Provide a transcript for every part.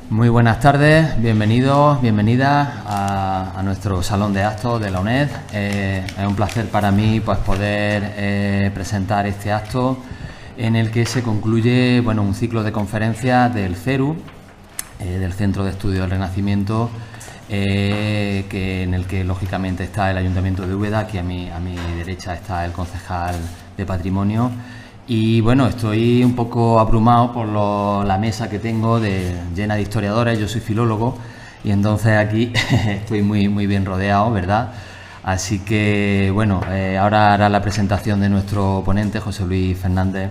Muy buenas tardes, bienvenidos, bienvenidas a nuestro salón de actos de la UNED. Es un placer para mí pues poder presentar este acto en el que se concluye un ciclo de conferencias del CERU, del Centro de Estudios del Renacimiento, en el que lógicamente está el Ayuntamiento de Úbeda. Aquí a mi derecha está el concejal de Patrimonio. Y estoy un poco abrumado por la mesa que tengo llena de historiadores. Yo soy filólogo y entonces aquí estoy muy bien rodeado, ¿verdad? Así que ahora hará la presentación de nuestro ponente, José Luis Fernández.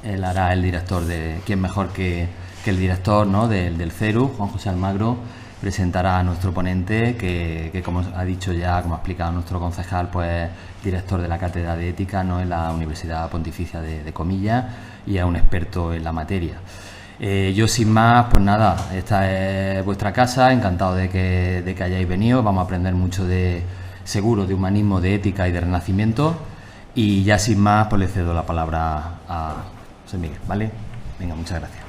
Él hará el director quién mejor que el director, ¿no?, del CERU, Juan José Almagro. Presentará a nuestro ponente, que como ha dicho ya, como ha explicado nuestro concejal, pues director de la Cátedra de Ética, ¿no?, en la Universidad Pontificia de Comillas, y es un experto en la materia. Yo sin más, pues nada, esta es vuestra casa, encantado de que hayáis venido. Vamos a aprender mucho seguro de humanismo, de ética y de renacimiento, y ya sin más pues le cedo la palabra a José Miguel, ¿vale? Venga, muchas gracias.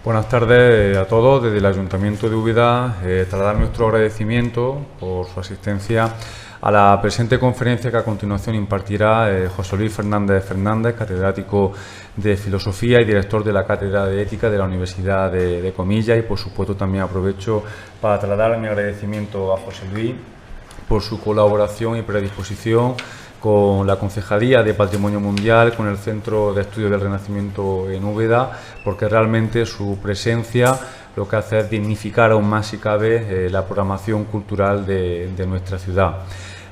Buenas tardes a todos. Desde el Ayuntamiento de Úbeda, trasladar nuestro agradecimiento por su asistencia a la presente conferencia que a continuación impartirá José Luis Fernández, catedrático de Filosofía y director de la Cátedra de Ética de la Universidad de Comillas. Y por supuesto también aprovecho para trasladar mi agradecimiento a José Luis por su colaboración y predisposición con la Concejalía de Patrimonio Mundial, con el Centro de Estudios del Renacimiento en Úbeda, porque realmente su presencia lo que hace es dignificar aún más, si cabe, la programación cultural de nuestra ciudad.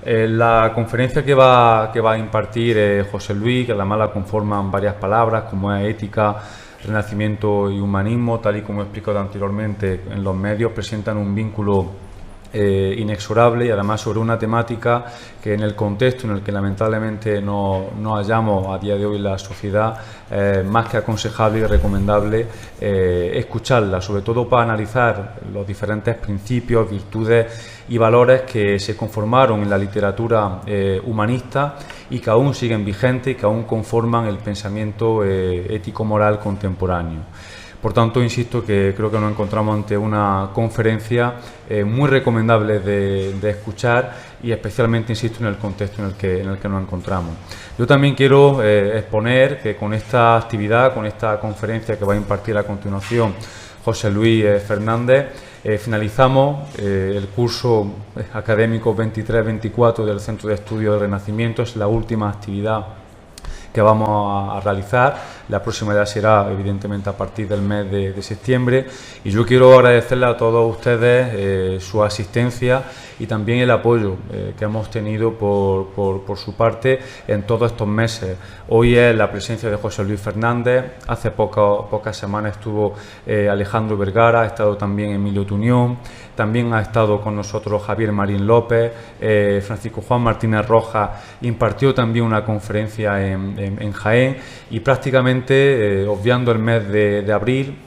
La conferencia que va a impartir José Luis, que además la conforman varias palabras como es ética, renacimiento y humanismo, tal y como he explicado anteriormente en los medios, presentan un vínculo inexorable, y además sobre una temática que, en el contexto en el que lamentablemente nos hallamos a día de hoy en la sociedad, más que aconsejable y recomendable escucharla, sobre todo para analizar los diferentes principios, virtudes y valores que se conformaron en la literatura humanista y que aún siguen vigentes y que aún conforman el pensamiento ético-moral contemporáneo. Por tanto, insisto que creo que nos encontramos ante una conferencia muy recomendable de escuchar, y especialmente, insisto, en el contexto en el que nos encontramos. Yo también quiero exponer que con esta actividad, con esta conferencia que va a impartir a continuación José Luis Fernández, finalizamos el curso académico 23-24 del Centro de Estudios del Renacimiento. Es la última actividad que vamos a realizar. La próxima ya será evidentemente a partir del mes de septiembre, y yo quiero agradecerle a todos ustedes su asistencia y también el apoyo que hemos tenido por su parte en todos estos meses. Hoy es la presencia de José Luis Fernández. Hace pocas semanas estuvo Alejandro Vergara, ha estado también Emilio Tuñón, también ha estado con nosotros Javier Marín López, Francisco Juan Martínez Rojas impartió también una conferencia en Jaén, y prácticamente obviando el mes de abril,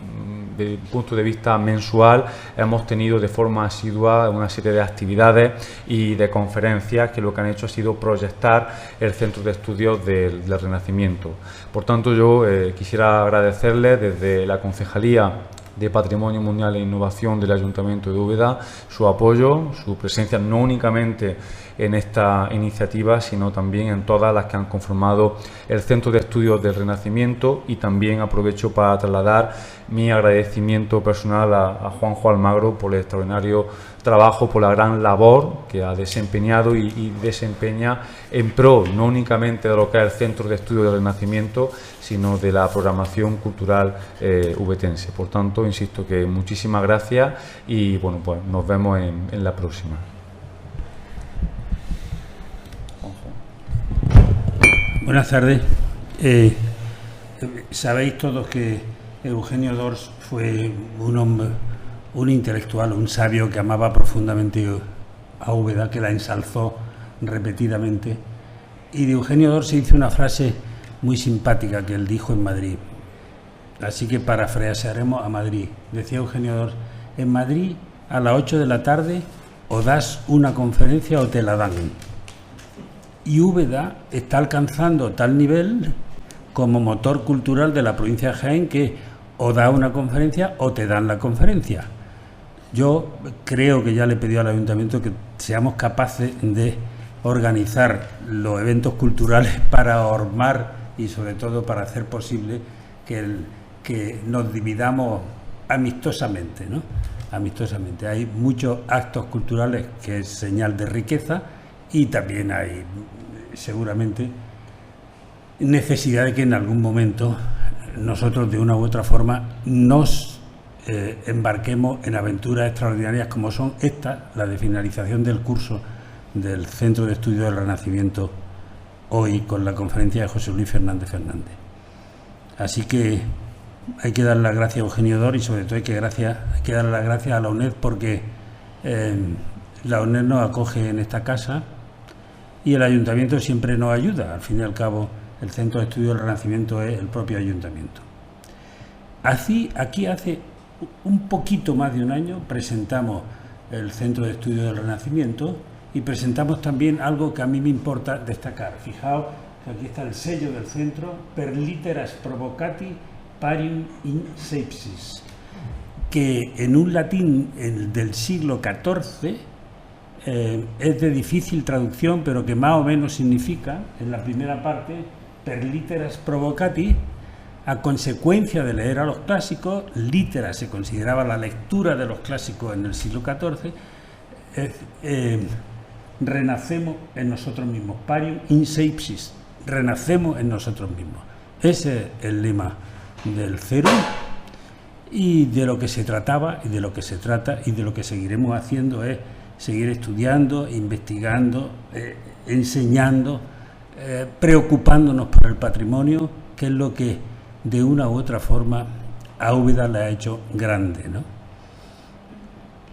desde un punto de vista mensual, hemos tenido de forma asidua una serie de actividades y de conferencias que lo que han hecho ha sido proyectar el Centro de Estudios del Renacimiento. Por tanto, yo quisiera agradecerles desde la Concejalía de Patrimonio Mundial e Innovación del Ayuntamiento de Úbeda su apoyo, su presencia, no únicamente en esta iniciativa, sino también en todas las que han conformado el Centro de Estudios del Renacimiento. Y también aprovecho para trasladar mi agradecimiento personal a Juanjo Almagro por el extraordinario trabajo, por la gran labor que ha desempeñado y desempeña en pro no únicamente de lo que es el Centro de Estudios del Renacimiento, sino de la programación cultural ubetense. Por tanto, insisto que muchísimas gracias y pues nos vemos en la próxima. Buenas tardes. Sabéis todos que Eugenio d'Ors fue un hombre, un intelectual, un sabio que amaba profundamente a Úbeda, que la ensalzó repetidamente. Y de Eugenio d'Ors se hizo una frase muy simpática que él dijo en Madrid. Así que parafrasearemos a Madrid. Decía Eugenio d'Ors: en Madrid a las 8 de la tarde o das una conferencia o te la dan. Y Úbeda está alcanzando tal nivel como motor cultural de la provincia de Jaén, que o da una conferencia o te dan la conferencia. Yo creo que ya le he pedido al Ayuntamiento que seamos capaces de organizar los eventos culturales para hormar y sobre todo para hacer posible que nos dividamos amistosamente, ¿no? Amistosamente. Hay muchos actos culturales que es señal de riqueza y también hay seguramente necesidad de que en algún momento nosotros de una u otra forma nos embarquemos en aventuras extraordinarias como son esta, la de finalización del curso del Centro de Estudios del Renacimiento hoy con la conferencia de José Luis Fernández Fernández. Así que hay que dar las gracias a Eugenio Dor y sobre todo hay que dar las gracias a la UNED porque la UNED nos acoge en esta casa y el Ayuntamiento siempre nos ayuda. Al fin y al cabo, el Centro de Estudios del Renacimiento es el propio Ayuntamiento. Aquí hace un poquito más de un año presentamos el Centro de Estudios del Renacimiento y presentamos también algo que a mí me importa destacar. Fijaos que aquí está el sello del centro, Per litteras provocati parium in seipsis, que en un latín del siglo XIV es de difícil traducción, pero que más o menos significa, en la primera parte, per litteras provocati, a consecuencia de leer a los clásicos, litera se consideraba la lectura de los clásicos en el siglo XIV, renacemos en nosotros mismos, parium in seipsis, renacemos en nosotros mismos. Ese es el lema del CERU y de lo que se trataba y de lo que se trata y de lo que seguiremos haciendo es seguir estudiando, investigando, enseñando, preocupándonos por el patrimonio, que es lo que de una u otra forma a Úbeda le ha hecho grande, ¿no?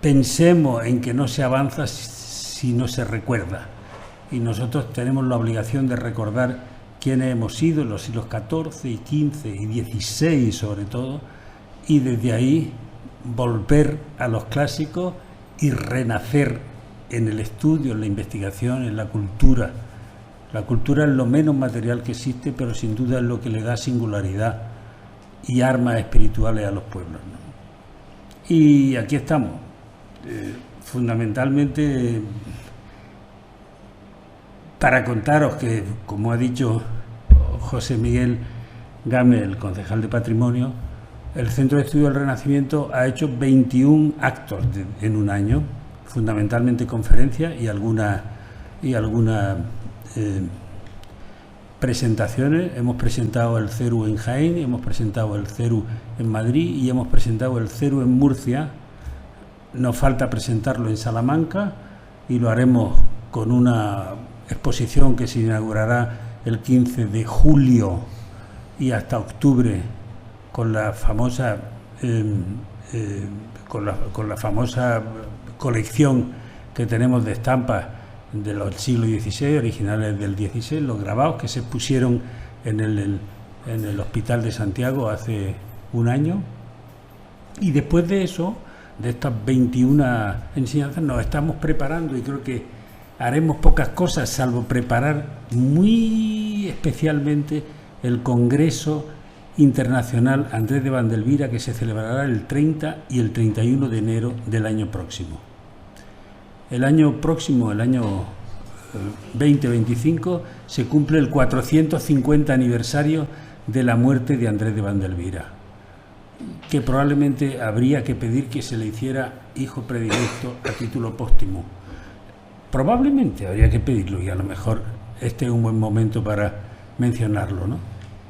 Pensemos en que no se avanza si no se recuerda, y nosotros tenemos la obligación de recordar quiénes hemos sido en los siglos XIV y XV y XVI sobre todo, y desde ahí volver a los clásicos y renacer en el estudio, en la investigación, en la cultura. La cultura es lo menos material que existe, pero sin duda es lo que le da singularidad y armas espirituales a los pueblos, ¿no? Y aquí estamos, fundamentalmente para contaros que, como ha dicho José Miguel Game, el concejal de Patrimonio, el Centro de Estudios del Renacimiento ha hecho 21 actos en un año, fundamentalmente conferencias y algunas presentaciones. Hemos presentado el CERU en Jaén, hemos presentado el CERU en Madrid y hemos presentado el CERU en Murcia. Nos falta presentarlo en Salamanca y lo haremos con una exposición que se inaugurará el 15 de julio y hasta octubre con la famosa colección que tenemos de estampas de los siglos XVI, originales del XVI, los grabados que se pusieron en el Hospital de Santiago hace un año. Y después de eso, de estas 21 enseñanzas, nos estamos preparando y creo que haremos pocas cosas salvo preparar muy especialmente el Congreso Internacional Andrés de Vandelvira, que se celebrará el 30 y el 31 de enero del año próximo. El año próximo, el año 2025, se cumple el 450 aniversario de la muerte de Andrés de Vandelvira, que probablemente habría que pedir que se le hiciera hijo predilecto a título póstumo. Probablemente habría que pedirlo y a lo mejor este es un buen momento para mencionarlo, ¿no?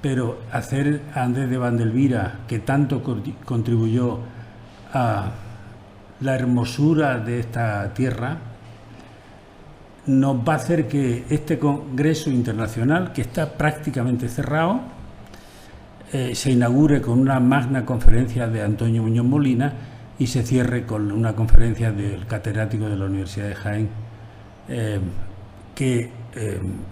Pero hacer a Andrés de Vandelvira, que tanto contribuyó a la hermosura de esta tierra, nos va a hacer que este Congreso Internacional, que está prácticamente cerrado, se inaugure con una magna conferencia de Antonio Muñoz Molina y se cierre con una conferencia del catedrático de la Universidad de Jaén, que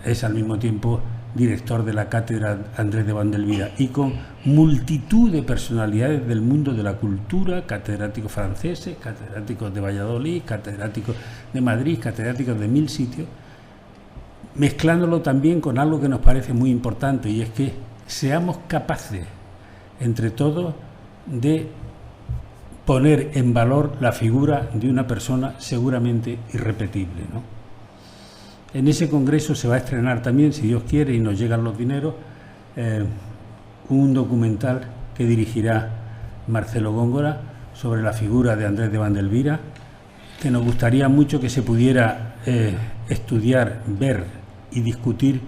es al mismo tiempo director de la cátedra Andrés de Vandelvira, y con multitud de personalidades del mundo de la cultura, catedráticos franceses, catedráticos de Valladolid, catedráticos de Madrid, catedráticos de 1000 sitios, mezclándolo también con algo que nos parece muy importante, y es que seamos capaces, entre todos, de poner en valor la figura de una persona seguramente irrepetible, ¿no? En ese congreso se va a estrenar también, si Dios quiere y nos llegan los dineros, un documental que dirigirá Marcelo Góngora sobre la figura de Andrés de Vandelvira, que nos gustaría mucho que se pudiera estudiar, ver y discutir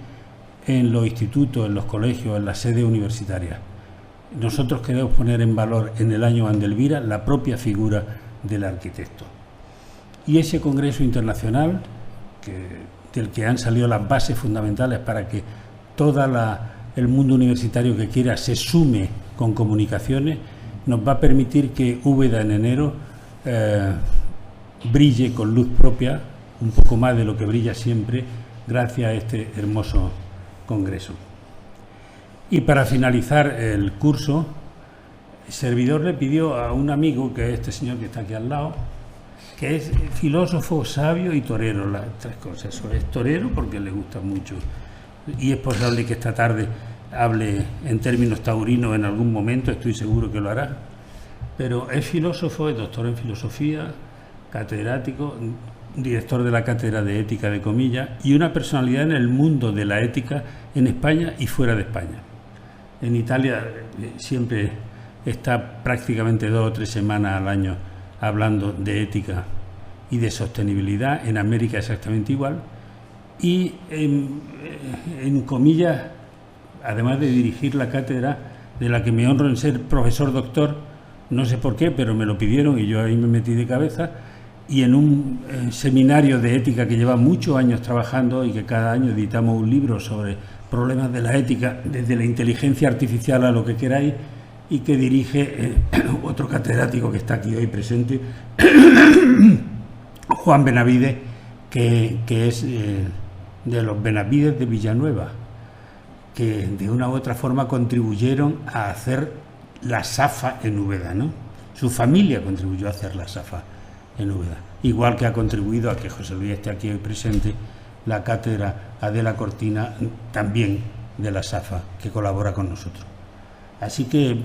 en los institutos, en los colegios, en las sedes universitarias. Nosotros queremos poner en valor en el año Vandelvira la propia figura del arquitecto. Y ese congreso internacional, del que han salido las bases fundamentales para que todo el mundo universitario que quiera se sume con comunicaciones, nos va a permitir que Úbeda en enero brille con luz propia, un poco más de lo que brilla siempre, gracias a este hermoso congreso. Y para finalizar el curso, el servidor le pidió a un amigo, que es este señor que está aquí al lado, que es filósofo, sabio y torero, las tres cosas. Eso es torero porque le gusta mucho, y es posible que esta tarde hable en términos taurinos en algún momento, estoy seguro que lo hará, pero es filósofo, es doctor en filosofía, catedrático, director de la Cátedra de Ética de Comillas y una personalidad en el mundo de la ética en España y fuera de España. En Italia siempre está prácticamente 2 o 3 semanas al año hablando de ética y de sostenibilidad, en América exactamente igual, y en Comillas, además de dirigir la cátedra de la que me honro en ser profesor doctor, no sé por qué, pero me lo pidieron y yo ahí me metí de cabeza, y en un seminario de ética que lleva muchos años trabajando y que cada año editamos un libro sobre problemas de la ética, desde la inteligencia artificial a lo que queráis, y que dirige otro catedrático que está aquí hoy presente, Juan Benavides, que es de los Benavides de Villanueva, que de una u otra forma contribuyeron a hacer la SAFA en Úbeda, ¿no? Su familia contribuyó a hacer la SAFA en Úbeda, igual que ha contribuido a que José Luis esté aquí hoy presente la cátedra Adela Cortina, también de la SAFA, que colabora con nosotros. Así que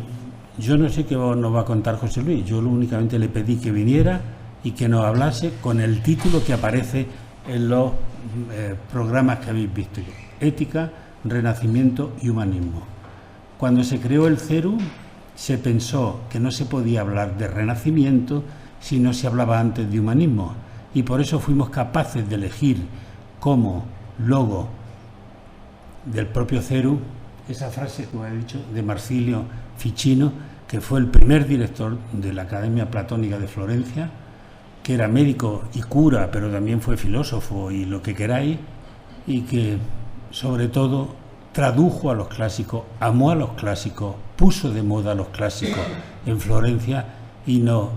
yo no sé qué nos va a contar José Luis, yo únicamente le pedí que viniera y que nos hablase con el título que aparece en los programas que habéis visto: Ética, Renacimiento y Humanismo. Cuando se creó el CERU se pensó que no se podía hablar de Renacimiento si no se hablaba antes de humanismo, y por eso fuimos capaces de elegir como logo del propio CERU esa frase, como he dicho, de Marsilio Ficino, que fue el primer director de la Academia Platónica de Florencia, que era médico y cura, pero también fue filósofo y lo que queráis, y que sobre todo tradujo a los clásicos, amó a los clásicos, puso de moda a los clásicos en Florencia y nos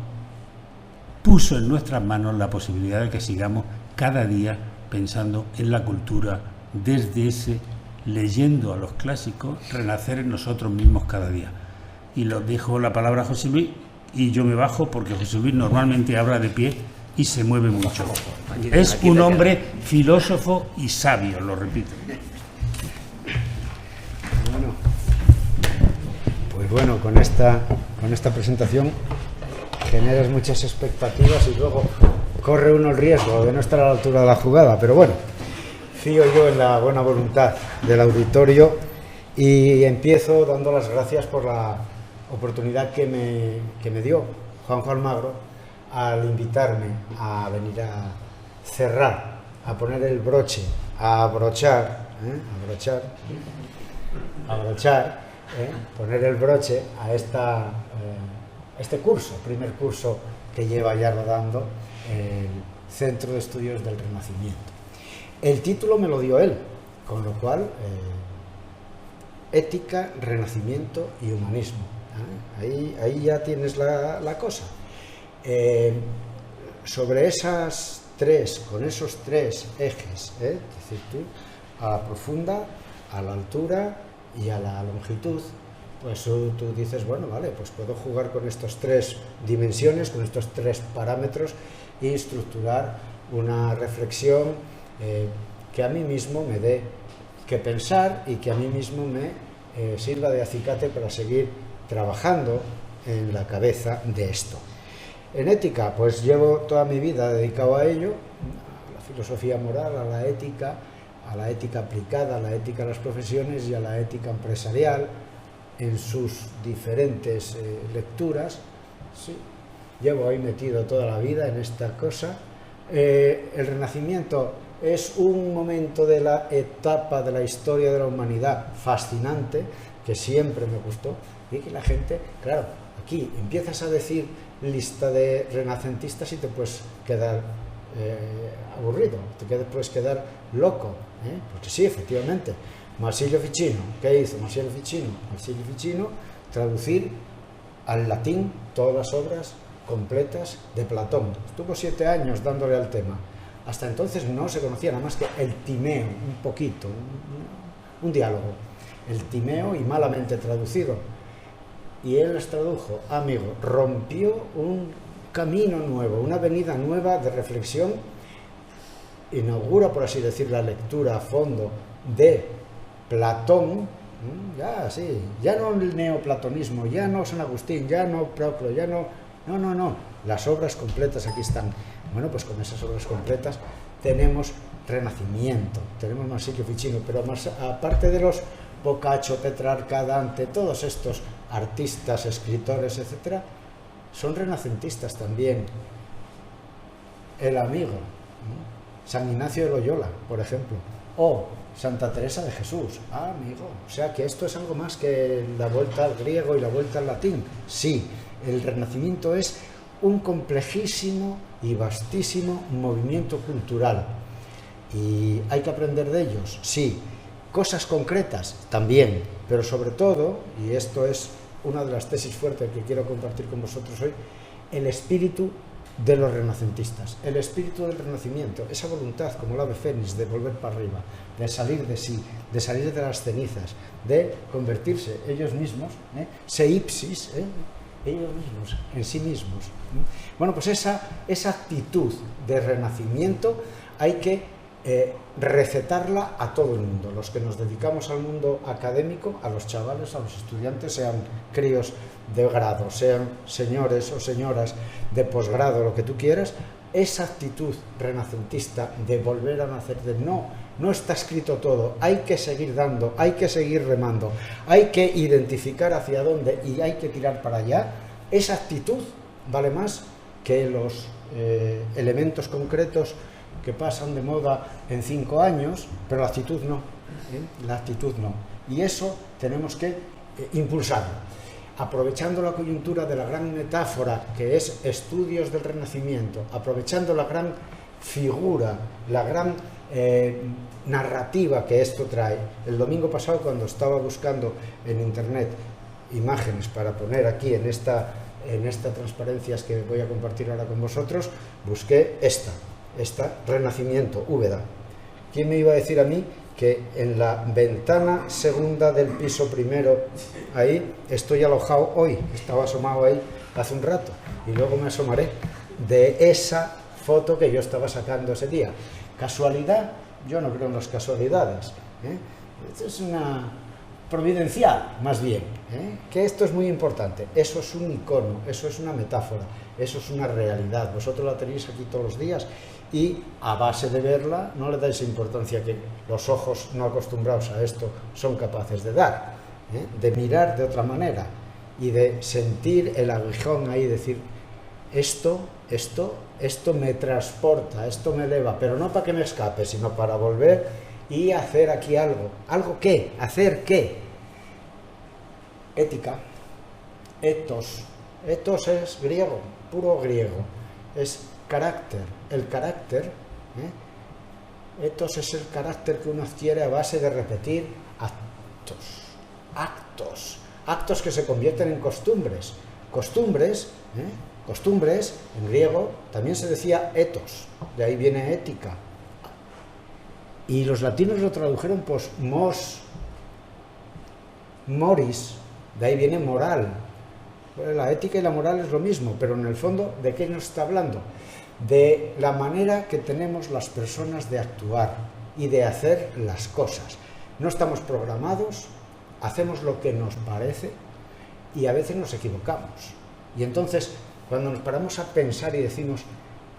puso en nuestras manos la posibilidad de que sigamos cada día pensando en la cultura desde ese leyendo a los clásicos, renacer en nosotros mismos cada día. Y los dejo la palabra a José Luis y yo me bajo porque José Luis normalmente habla de pie y se mueve mucho. Es un hombre filósofo y sabio, lo repito. Bueno, con esta presentación generas muchas expectativas y luego corre uno el riesgo de no estar a la altura de la jugada, pero bueno, fío yo en la buena voluntad del auditorio y empiezo dando las gracias por la oportunidad que me dio Juanjo Almagro al invitarme a venir a cerrar, a poner el broche, a abrochar, poner el broche a este curso, primer curso que lleva ya rodando el Centro de Estudios del Renacimiento. El título me lo dio él, con lo cual Ética, Renacimiento y Humanismo. Ahí ya tienes la cosa. Sobre esas tres, con esos tres ejes, es decir, tú, a la profunda, a la altura y a la longitud, pues tú dices, bueno, vale, pues puedo jugar con estas tres dimensiones, con estos tres parámetros y estructurar una reflexión que a mí mismo me dé que pensar y que a mí mismo me sirva de acicate para seguir trabajando en la cabeza de esto. En ética, pues llevo toda mi vida dedicado a ello, a la filosofía moral, a la ética aplicada, a la ética de las profesiones y a la ética empresarial en sus diferentes lecturas. Sí, llevo ahí metido toda la vida en esta cosa. El Renacimiento es un momento de la etapa de la historia de la humanidad fascinante, que siempre me gustó, y que la gente, claro, aquí empiezas a decir lista de renacentistas y te puedes quedar aburrido, puedes quedar loco, porque sí, efectivamente, Marsilio Ficino, ¿qué hizo Marsilio Ficino? Marsilio Ficino, traducir al latín todas las obras completas de Platón. Estuvo 7 años dándole al tema. Hasta entonces no se conocía nada más que el Timeo, un poquito, un diálogo. El Timeo, y malamente traducido. Y él les tradujo, amigo, rompió un camino nuevo, una avenida nueva de reflexión, inaugura, por así decir, la lectura a fondo de Platón, ya no el neoplatonismo, ya no San Agustín, ya no Proclo, ya no, las obras completas aquí están. Bueno, pues con esas obras completas tenemos Renacimiento, tenemos Marsilio Ficino, pero más, aparte de los Boccaccio, Petrarca, Dante, todos estos artistas, escritores, etcétera, son renacentistas también. El amigo, San Ignacio de Loyola, por ejemplo, o Santa Teresa de Jesús, amigo, o sea que esto es algo más que la vuelta al griego y la vuelta al latín. Sí, el Renacimiento es un complejísimo y vastísimo movimiento cultural, y hay que aprender de ellos, sí. Cosas concretas también, pero sobre todo, y esto es una de las tesis fuertes que quiero compartir con vosotros hoy, el espíritu de los renacentistas, el espíritu del Renacimiento, esa voluntad como el ave fénix de volver para arriba, de salir de sí, de salir de las cenizas, de convertirse ellos mismos, se ipsis, ellos mismos, en sí mismos. Bueno, pues esa actitud de renacimiento hay que recetarla a todo el mundo, los que nos dedicamos al mundo académico, a los chavales, a los estudiantes, sean críos de grado, sean señores o señoras de posgrado, lo que tú quieras. Esa actitud renacentista de volver a nacer, de no está escrito todo, hay que seguir dando, hay que seguir remando, hay que identificar hacia dónde y hay que tirar para allá. Esa actitud vale más que los elementos concretos que pasan de moda en 5 años, pero la actitud no, la actitud no. Y eso tenemos que impulsarlo, aprovechando la coyuntura de la gran metáfora que es Estudios del Renacimiento, aprovechando la gran figura, la gran narrativa que esto trae. El domingo pasado, cuando estaba buscando en internet imágenes para poner aquí en esta transparencias que voy a compartir ahora con vosotros, busqué esta Renacimiento, Úbeda. ¿Quién me iba a decir a mí que en la ventana segunda del piso primero, ahí estoy alojado hoy? Estaba asomado ahí hace un rato y luego me asomaré de esa foto que yo estaba sacando ese día. ¿Casualidad? Yo no creo en las casualidades, Esto es una providencial, más bien, que esto es muy importante. Eso es un icono, eso es una metáfora, eso es una realidad. Vosotros la tenéis aquí todos los días y a base de verla no le dais importancia que los ojos no acostumbrados a esto son capaces de dar, de mirar de otra manera y de sentir el aguijón ahí, decir esto me transporta, esto me eleva, pero no para que me escape, sino para volver y hacer aquí algo. ¿Algo qué? ¿Hacer qué? Ética, etos. Etos es griego, puro griego. Es carácter. El carácter, etos es el carácter que uno adquiere a base de repetir actos que se convierten en costumbres. Costumbres en griego también se decía etos, de ahí viene ética. Y los latinos lo tradujeron pues moris, de ahí viene moral. La ética y la moral es lo mismo, pero en el fondo, ¿de qué nos está hablando? De la manera que tenemos las personas de actuar y de hacer las cosas. No estamos programados hacemos lo que nos parece y a veces nos equivocamos. Y entonces, cuando nos paramos a pensar y decimos,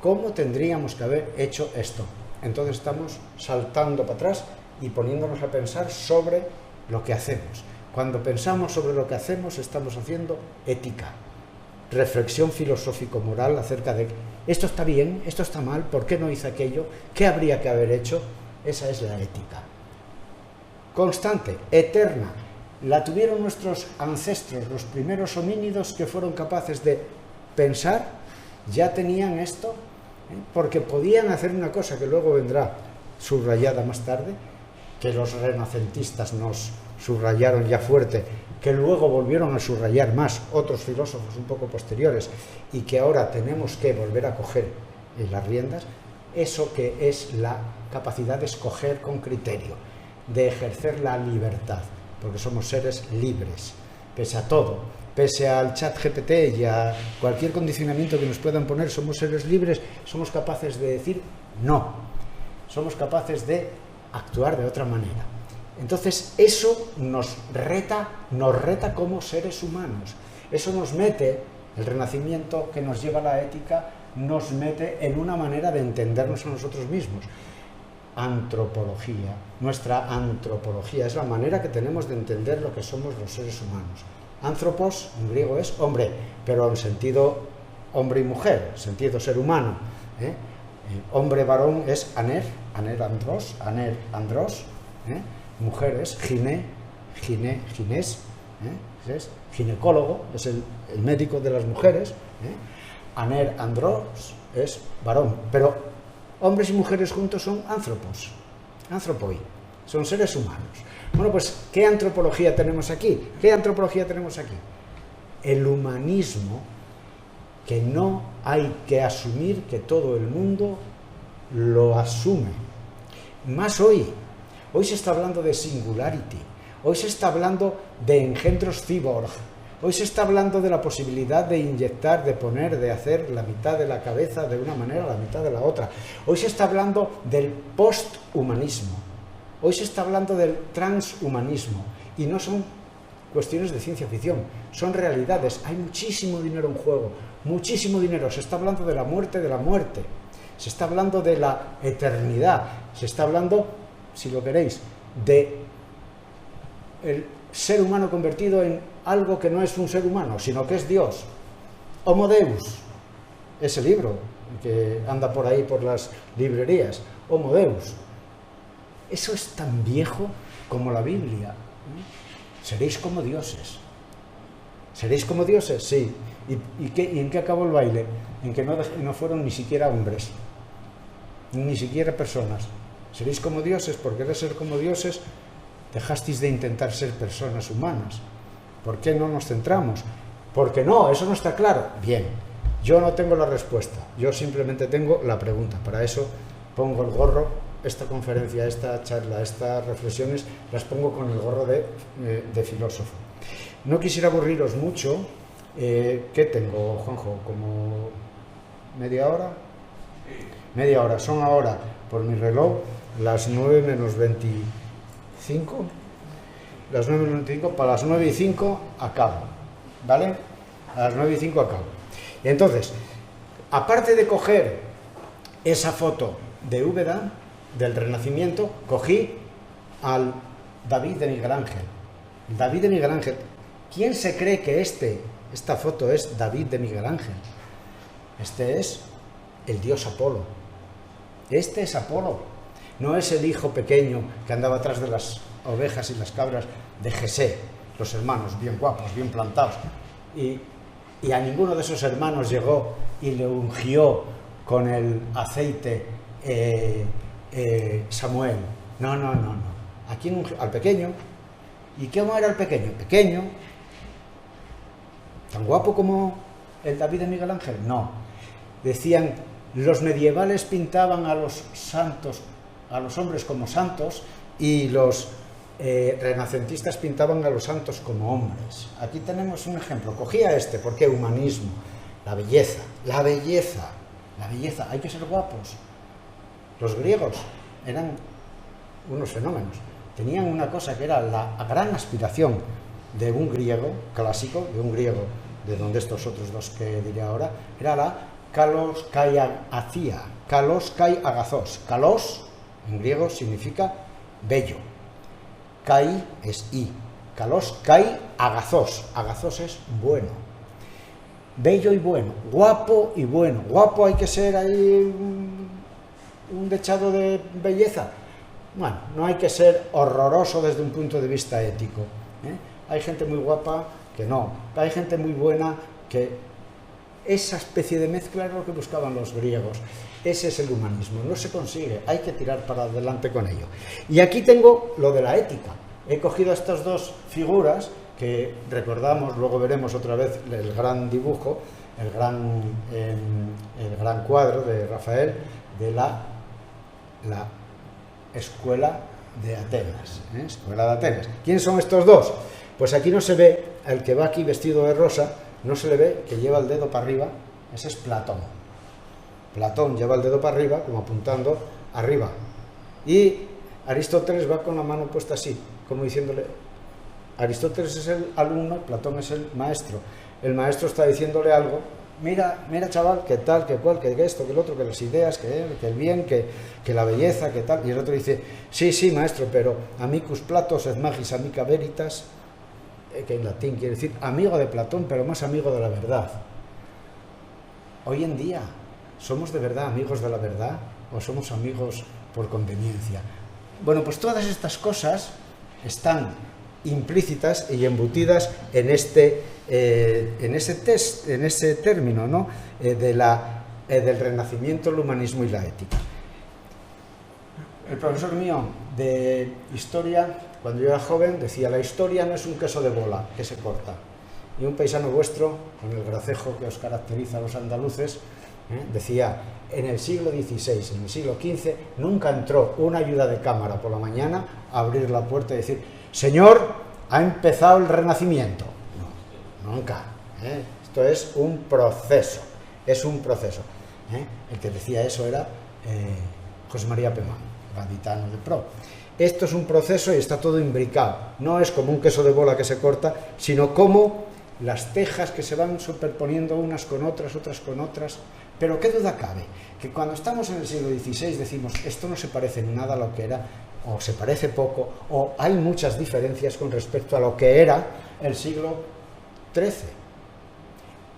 ¿cómo tendríamos que haber hecho esto? Entonces estamos saltando para atrás y poniéndonos a pensar sobre lo que hacemos. Cuando pensamos sobre lo que hacemos, estamos haciendo ética, reflexión filosófico-moral acerca de esto está bien, esto está mal, ¿por qué no hice aquello? ¿Qué habría que haber hecho? Esa es la ética. Constante, eterna. La tuvieron nuestros ancestros, los primeros homínidos que fueron capaces de pensar, ya tenían esto, porque podían hacer una cosa que luego vendrá subrayada más tarde, que los renacentistas nos subrayaron ya fuerte, que luego volvieron a subrayar más otros filósofos un poco posteriores y que ahora tenemos que volver a coger las riendas, eso que es la capacidad de escoger con criterio, de ejercer la libertad, porque somos seres libres, pese a todo, pese al chat GPT y a cualquier condicionamiento que nos puedan poner, somos seres libres, somos capaces de decir no, somos capaces de actuar de otra manera. Entonces eso nos reta como seres humanos, eso nos mete, el Renacimiento que nos lleva a la ética, nos mete en una manera de entendernos a nosotros mismos. Antropología, nuestra antropología es la manera que tenemos de entender lo que somos los seres humanos. Anthropos en griego es hombre, pero en sentido hombre y mujer, sentido ser humano. Hombre varón es aner, andros, mujer es ginés, es ginecólogo, es el médico de las mujeres, aner, andros es varón, pero hombres y mujeres juntos son anthropoi, son seres humanos. Bueno, pues, ¿qué antropología tenemos aquí? ¿Qué antropología tenemos aquí? El humanismo, que no hay que asumir que todo el mundo lo asume. Más hoy se está hablando de singularity, hoy se está hablando de engendros cyborg, hoy se está hablando de la posibilidad de inyectar, de poner, de hacer la mitad de la cabeza de una manera, la mitad de la otra. Hoy se está hablando del posthumanismo, hoy se está hablando del transhumanismo, y no son cuestiones de ciencia ficción, son realidades. Hay muchísimo dinero en juego, muchísimo dinero. Se está hablando de la muerte, se está hablando de la eternidad, se está hablando, si lo queréis, de el ser humano convertido en algo que no es un ser humano, sino que es Dios. Homo Deus, ese libro que anda por ahí por las librerías, Homo Deus. Eso es tan viejo como la Biblia. Seréis como dioses. ¿Seréis como dioses? Sí. ¿Y en qué acabó el baile? En que no fueron ni siquiera hombres, ni siquiera personas. Seréis como dioses, por querer ser como dioses, dejasteis de intentar ser personas humanas. ¿Por qué no nos centramos? Porque no, eso no está claro. Bien, yo no tengo la respuesta, yo simplemente tengo la pregunta. Para eso pongo el gorro, esta conferencia, esta charla, estas reflexiones, las pongo con el gorro de filósofo. No quisiera aburriros mucho. ¿Qué tengo, Juanjo? ¿Como media hora? Media hora. Son ahora, por mi reloj, las 9 menos 25. Las 9 menos 25, para las 9 y 5 acabo. ¿Vale? A las 9 y 5 acabo. Y entonces, aparte de coger esa foto de Úbeda, del Renacimiento, cogí al David de Miguel Ángel. David de Miguel Ángel. ¿Quién se cree que esta foto es David de Miguel Ángel? Este es el dios Apolo. Este es Apolo. No es el hijo pequeño que andaba atrás de las ovejas y las cabras de Jesé, los hermanos bien guapos, bien plantados. Y a ninguno de esos hermanos llegó y le ungió con el aceite Samuel. No. Aquí al pequeño. ¿Y cómo era el pequeño? Pequeño, tan guapo como el David de Miguel Ángel. No. Decían, los medievales pintaban a los santos, a los hombres como santos, y los renacentistas pintaban a los santos como hombres. Aquí tenemos un ejemplo. Cogía porque humanismo, la belleza, hay que ser guapos. Los griegos eran unos fenómenos, tenían una cosa que era la gran aspiración de un griego clásico, de un griego de donde estos otros dos que diré ahora, era la kalos kai agathia, kalos kai agazos. Kalos en griego significa bello, kai es i, kalos kai agazos, agazos es bueno, bello y bueno, guapo y bueno. Guapo hay que ser ahí un dechado de belleza. Bueno, no hay que ser horroroso desde un punto de vista ético, ¿eh? Hay gente muy guapa que no, hay gente muy buena que esa especie de mezcla era lo que buscaban los griegos. Ese es el humanismo, no se consigue, hay que tirar para adelante con ello. Y aquí tengo lo de la ética. He cogido estas dos figuras que recordamos, luego veremos otra vez el gran dibujo, el gran cuadro de Rafael de la Escuela de Atenas, ¿eh? Escuela de Atenas. ¿Quiénes son estos dos? Pues aquí no se ve, el que va aquí vestido de rosa, no se le ve que lleva el dedo para arriba, ese es Platón. Platón lleva el dedo para arriba, como apuntando arriba. Y Aristóteles va con la mano puesta así, como diciéndole, Aristóteles es el alumno, Platón es el maestro. El maestro está diciéndole algo, mira chaval, que tal, que cual, que esto, que el otro, que las ideas, que el bien, que la belleza, que tal. Y el otro dice, sí, maestro, pero amicus Platos et magis amica veritas, que en latín quiere decir amigo de Platón, pero más amigo de la verdad. Hoy en día, ¿somos de verdad amigos de la verdad o somos amigos por conveniencia? Bueno, pues todas estas cosas están implícitas y embutidas en ese término, ¿no? Del Renacimiento, el humanismo y la ética. El profesor mío de historia, cuando yo era joven, decía: la historia no es un queso de bola que se corta. Y un paisano vuestro, con el gracejo que os caracteriza a los andaluces, decía: en el siglo XVI, en el siglo XV, nunca entró una ayuda de cámara por la mañana a abrir la puerta y decir: señor, ha empezado el Renacimiento. No, nunca. Esto es un proceso, es un proceso. El que decía eso era José María Pemán, gaditano de Pro. Esto es un proceso y está todo imbricado. No es como un queso de bola que se corta, sino como las tejas que se van superponiendo unas con otras, otras con otras. Pero qué duda cabe, que cuando estamos en el siglo XVI decimos: esto no se parece en nada a lo que era, o se parece poco, o hay muchas diferencias con respecto a lo que era el siglo XIII,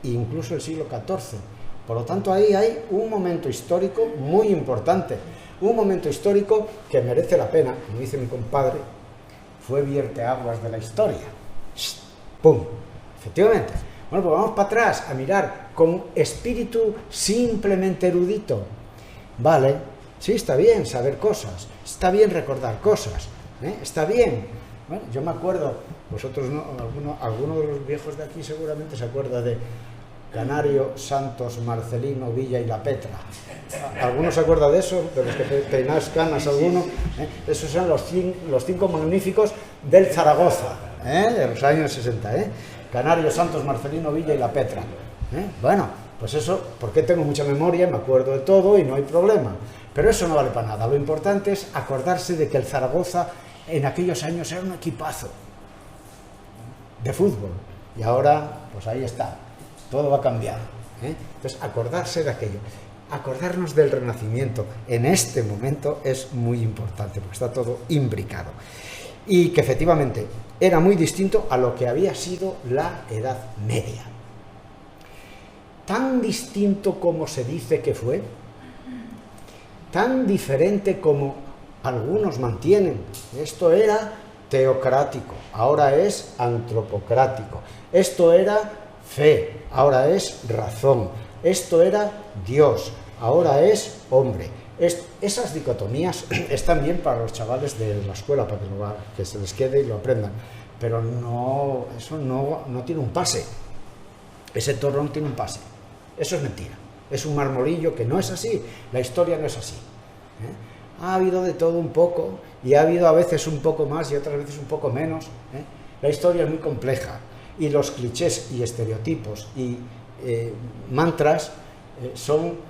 incluso el siglo XIV. Por lo tanto, ahí hay un momento histórico muy importante, un momento histórico que merece la pena, como dice mi compadre, fue vierteaguas de la historia. ¡Pum! Efectivamente. Bueno, pues vamos para atrás a mirar con espíritu simplemente erudito. Vale, sí, está bien saber cosas, está bien recordar cosas, está bien. Bueno, yo me acuerdo, vosotros no, alguno de los viejos de aquí seguramente se acuerda de Canario, Santos, Marcelino, Villa y La Petra. ¿Alguno se acuerda de eso? De los que peináis canas, alguno. Esos son los cinco magníficos del Zaragoza, de los años 60. Canario, Santos, Marcelino, Villa y La Petra. Bueno, pues eso, porque tengo mucha memoria, me acuerdo de todo y no hay problema. Pero eso no vale para nada. Lo importante es acordarse de que el Zaragoza en aquellos años era un equipazo de fútbol. Y ahora, pues ahí está. Todo va a cambiar. Entonces, acordarse de aquello. Acordarnos del Renacimiento en este momento es muy importante, porque está todo imbricado. Y que efectivamente era muy distinto a lo que había sido la Edad Media. Tan distinto como se dice que fue, tan diferente como algunos mantienen. Esto era teocrático, ahora es antropocrático. Esto era fe, ahora es razón. Esto era Dios, ahora es hombre. Esas dicotomías están bien para los chavales de la escuela, para que se les quede y lo aprendan. Pero no, eso no tiene un pase. Ese torrón tiene un pase. Eso es mentira. Es un marmolillo que no es así. La historia no es así. Ha habido de todo un poco, y ha habido a veces un poco más y otras veces un poco menos. La historia es muy compleja, y los clichés y estereotipos y mantras son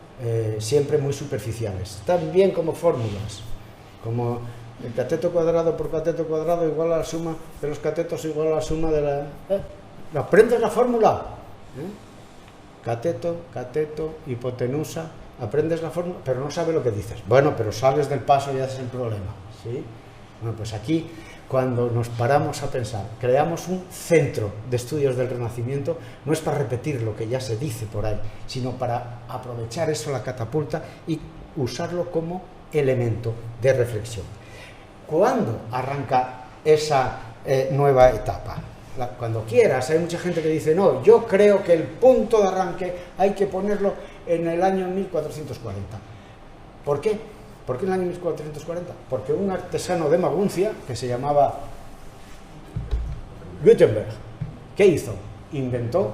siempre muy superficiales. Están bien como fórmulas, como El cateto cuadrado por cateto cuadrado igual a la suma de los catetos igual a la suma de la... ¿Aprendes la fórmula? Cateto, cateto, hipotenusa, aprendes la fórmula, pero no sabes lo que dices. Bueno, pero sales del paso y ese es el problema, ¿sí? Bueno, pues aquí, cuando nos paramos a pensar, creamos un centro de estudios del Renacimiento, no es para repetir lo que ya se dice por ahí, sino para aprovechar eso, la catapulta, y usarlo como elemento de reflexión. ¿Cuándo arranca esa nueva etapa? Cuando quieras. Hay mucha gente que dice, no, yo creo que el punto de arranque hay que ponerlo en el año 1440. ¿Por qué? ¿Por qué en el año 1440? Porque un artesano de Maguncia, que se llamaba Gutenberg, ¿qué hizo? Inventó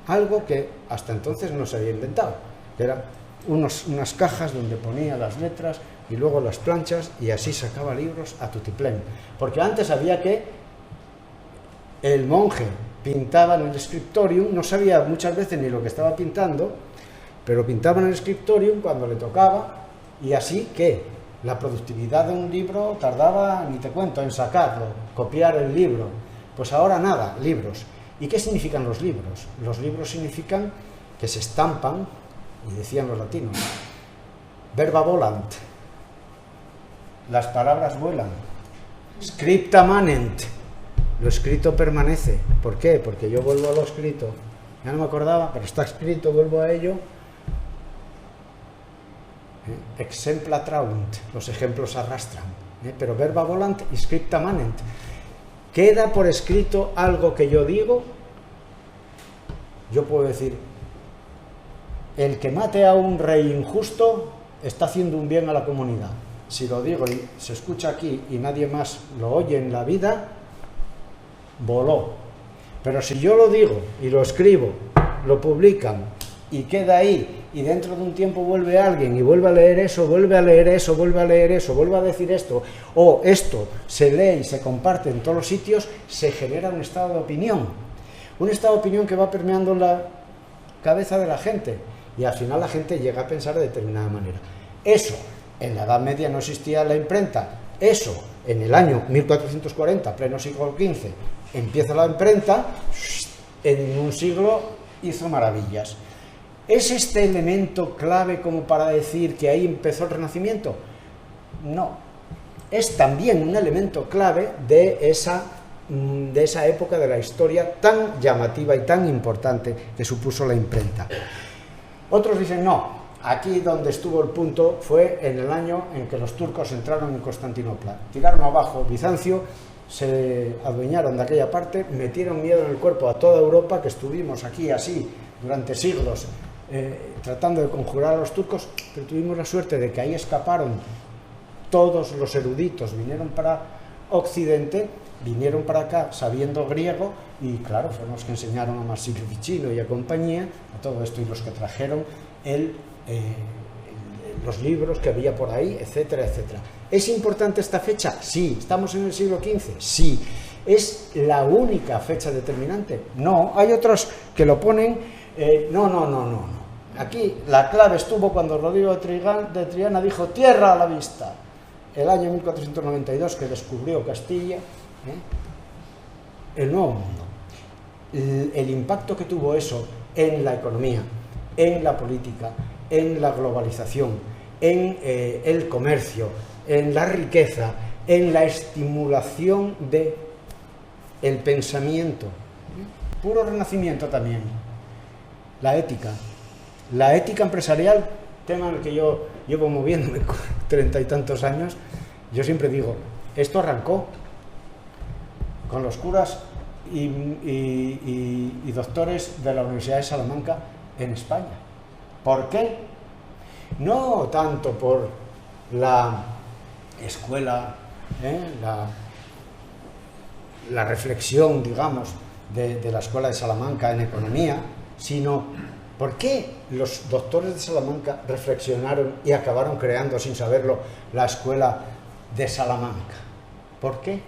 algo que hasta entonces no se había inventado, que eran unas cajas donde ponía las letras y luego las planchas, y así sacaba libros a tutiplén. Porque antes había que el monje pintaba en el scriptorium, no sabía muchas veces ni lo que estaba pintando, pero pintaba en el scriptorium cuando le tocaba, y así que la productividad de un libro tardaba, ni te cuento, en sacarlo, copiar el libro. Pues ahora nada, libros. ¿Y qué significan los libros? Los libros significan que se estampan, y decían los latinos, verba volant, las palabras vuelan, scripta manent, lo escrito permanece. ¿Por qué? Porque yo vuelvo a lo escrito. Ya no me acordaba, pero está escrito, vuelvo a ello. Exempla traunt, los ejemplos arrastran. Pero verba volant y scripta manent. Queda por escrito algo que yo digo. Yo puedo decir, el que mate a un rey injusto está haciendo un bien a la comunidad. Si lo digo y se escucha aquí y nadie más lo oye en la vida, voló. Pero si yo lo digo y lo escribo, lo publican y queda ahí, y dentro de un tiempo vuelve alguien y vuelve a leer eso, vuelve a leer eso, vuelve a leer eso, vuelve a decir esto, o esto se lee y se comparte en todos los sitios, se genera un estado de opinión. Un estado de opinión que va permeando la cabeza de la gente, y al final la gente llega a pensar de determinada manera. Eso, en la Edad Media no existía la imprenta. Eso, en el año 1440, pleno siglo XV, empieza la imprenta, en un siglo hizo maravillas. ¿Es este elemento clave como para decir que ahí empezó el Renacimiento? No. Es también un elemento clave de esa época de la historia tan llamativa y tan importante que supuso la imprenta. Otros dicen, no, aquí donde estuvo el punto fue en el año en que los turcos entraron en Constantinopla. Tiraron abajo Bizancio, se adueñaron de aquella parte, metieron miedo en el cuerpo a toda Europa, que estuvimos aquí así durante siglos tratando de conjurar a los turcos, pero tuvimos la suerte de que ahí escaparon todos los eruditos, vinieron para Occidente, vinieron para acá sabiendo griego, y claro, fueron los que enseñaron a Marsilio Ficino y a compañía, a todo esto, y los que trajeron los libros que había por ahí, etcétera, etcétera. ¿Es importante esta fecha? Sí. ¿Estamos en el siglo XV? Sí. ¿Es la única fecha determinante? No. Hay otros que lo ponen, no. Aquí la clave estuvo cuando Rodrigo de Triana dijo tierra a la vista, el año 1492, que descubrió Castilla, el Nuevo Mundo. El impacto que tuvo eso en la economía, en la política, en la globalización, en el comercio, en la riqueza, en la estimulación del pensamiento. Puro renacimiento también. La ética empresarial, tema en el que yo llevo moviéndome 30 y tantos años. Yo siempre digo, esto arrancó con los curas y doctores de la Universidad de Salamanca en España. ¿Por qué? No tanto por la escuela, la reflexión, digamos, de la Escuela de Salamanca en economía, sino por qué los doctores de Salamanca reflexionaron y acabaron creando, sin saberlo, la Escuela de Salamanca. ¿Por qué?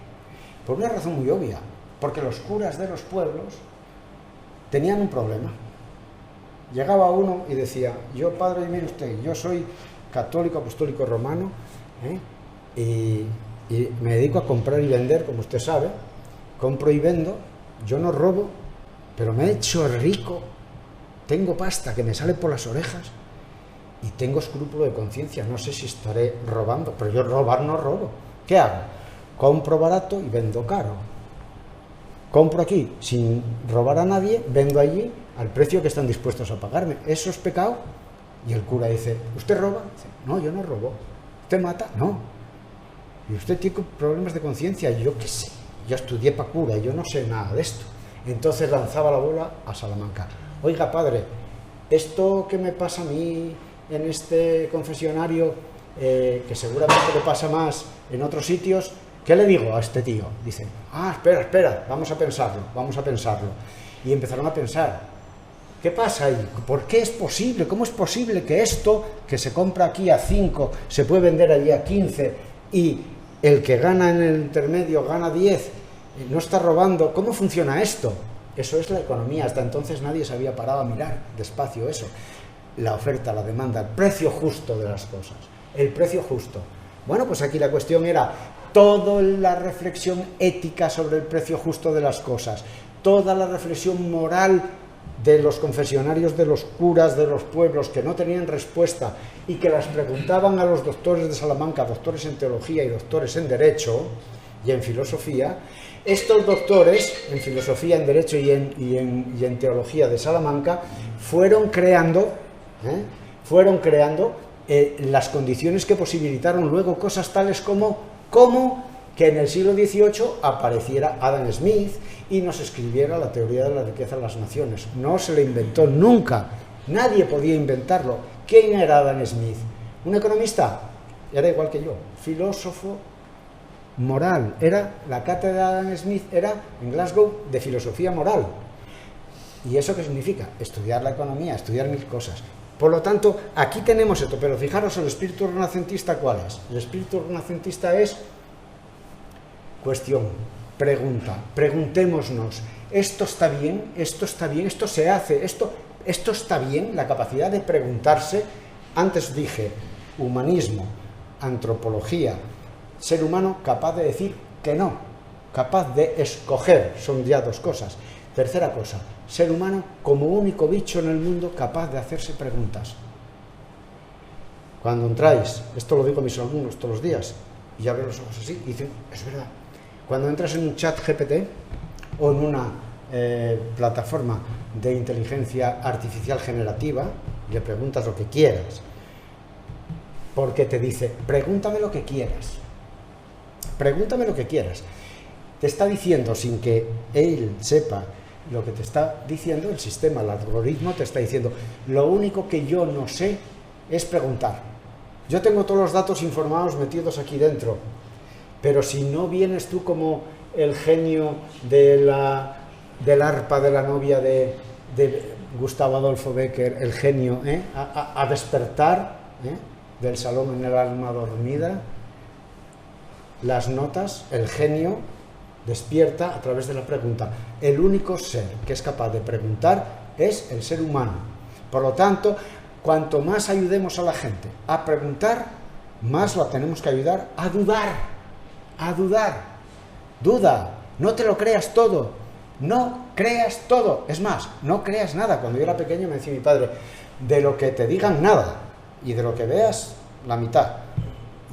Por una razón muy obvia, porque los curas de los pueblos tenían un problema. Llegaba uno y decía, yo padre, mire usted, yo soy católico apostólico romano, y y me dedico a comprar y vender, como usted sabe, compro y vendo, yo no robo, pero me he hecho rico, tengo pasta que me sale por las orejas y tengo escrúpulo de conciencia, no sé si estaré robando, pero yo robar no robo. ¿Qué hago? Compro barato y vendo caro. Compro aquí sin robar a nadie, vendo allí al precio que están dispuestos a pagarme. ¿Eso es pecado? Y el cura dice, ¿usted roba? Dice, no, yo no robo. ¿Usted mata? No. Y usted tiene problemas de conciencia. Yo qué sé, yo estudié para cura, yo no sé nada de esto. Entonces lanzaba la bola a Salamanca. Oiga, padre, esto que me pasa a mí en este confesionario, que seguramente le pasa más en otros sitios, ¿qué le digo a este tío? Dice, espera, vamos a pensarlo. Y empezaron a pensar, ¿qué pasa ahí? ¿Por qué es posible? ¿Cómo es posible que esto, que se compra aquí a 5, se puede vender allí a 15 y el que gana en el intermedio gana 10, no está robando? ¿Cómo funciona esto? Eso es la economía. Hasta entonces nadie se había parado a mirar despacio eso. La oferta, la demanda, el precio justo de las cosas. El precio justo. Bueno, pues aquí la cuestión era toda la reflexión ética sobre el precio justo de las cosas, toda la reflexión moral de los confesionarios, de los curas de los pueblos que no tenían respuesta y que las preguntaban a los doctores de Salamanca, doctores en teología y doctores en derecho y en filosofía. Estos doctores en filosofía, en derecho y en teología de Salamanca fueron creando las condiciones que posibilitaron luego cosas tales como que en el siglo XVIII apareciera Adam Smith y nos escribiera la teoría de la riqueza de las naciones. No se le inventó nunca, nadie podía inventarlo. ¿Quién era Adam Smith? ¿Un economista? Era igual que yo, filósofo moral. La cátedra de Adam Smith era en Glasgow de filosofía moral. ¿Y eso qué significa? Estudiar la economía, estudiar mil cosas. Por lo tanto, aquí tenemos esto, pero fijaros el espíritu renacentista, ¿cuál es? El espíritu renacentista es cuestión, pregunta, preguntémonos, ¿esto está bien? ¿Esto está bien? ¿Esto se hace? ¿Esto está bien? La capacidad de preguntarse. Antes dije, humanismo, antropología, ser humano capaz de decir que no, capaz de escoger, son ya dos cosas. Tercera cosa, ser humano como único bicho en el mundo capaz de hacerse preguntas. Cuando entráis, esto lo digo a mis alumnos todos los días, y abren los ojos así y dicen, es verdad. Cuando entras en un chat GPT o en una plataforma de inteligencia artificial generativa, le preguntas lo que quieras, porque te dice, pregúntame lo que quieras. Pregúntame lo que quieras. Te está diciendo, sin que él sepa lo que te está diciendo, el sistema, el algoritmo te está diciendo, lo único que yo no sé es preguntar. Yo tengo todos los datos informados metidos aquí dentro, pero si no vienes tú como el genio del arpa de la novia de Gustavo Adolfo Bécquer, el genio, a despertar del salón en el alma dormida, las notas, el genio despierta a través de la pregunta. El único ser que es capaz de preguntar es el ser humano. Por lo tanto, cuanto más ayudemos a la gente a preguntar, más la tenemos que ayudar a dudar. A dudar. Duda. No te lo creas todo. No creas todo. Es más, no creas nada. Cuando yo era pequeño me decía mi padre, de lo que te digan nada y de lo que veas la mitad.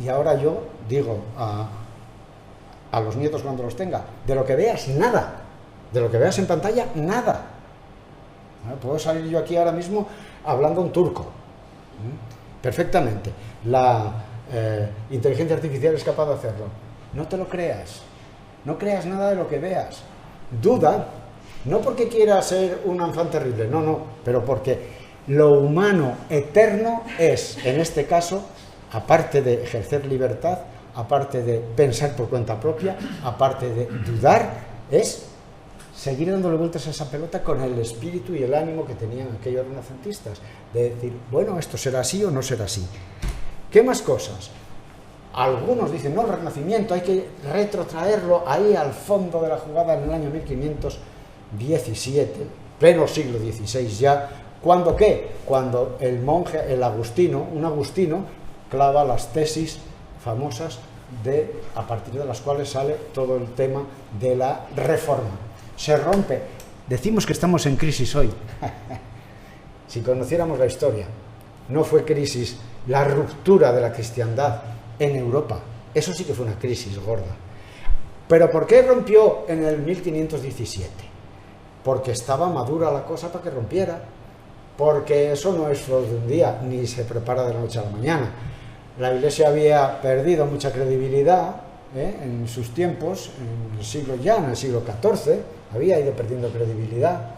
Y ahora yo digo a los nietos cuando los tenga, de lo que veas nada, de lo que veas en pantalla nada. Puedo salir yo aquí ahora mismo hablando en turco perfectamente. La inteligencia artificial es capaz de hacerlo. No te lo creas, no creas nada de lo que veas. Duda, no porque quieras ser un enfant terrible, no, pero porque lo humano eterno es, en este caso, aparte de ejercer libertad, aparte de pensar por cuenta propia, aparte de dudar, es seguir dándole vueltas a esa pelota con el espíritu y el ánimo que tenían aquellos renacentistas, de decir, bueno, esto será así o no será así. ¿Qué más cosas? Algunos dicen, no, el Renacimiento hay que retrotraerlo ahí al fondo de la jugada en el año 1517, pleno siglo XVI ya. ¿Cuándo qué? Cuando el monje, un agustino, clava las tesis famosas a partir de las cuales sale todo el tema de la reforma. Se rompe. Decimos que estamos en crisis hoy. Si conociéramos la historia, no fue crisis la ruptura de la cristiandad en Europa. Eso sí que fue una crisis gorda. ¿Pero por qué rompió en el 1517? Porque estaba madura la cosa para que rompiera. Porque eso no es flor de un día, ni se prepara de la noche a la mañana. La Iglesia había perdido mucha credibilidad en sus tiempos, en el siglo XIV, había ido perdiendo credibilidad.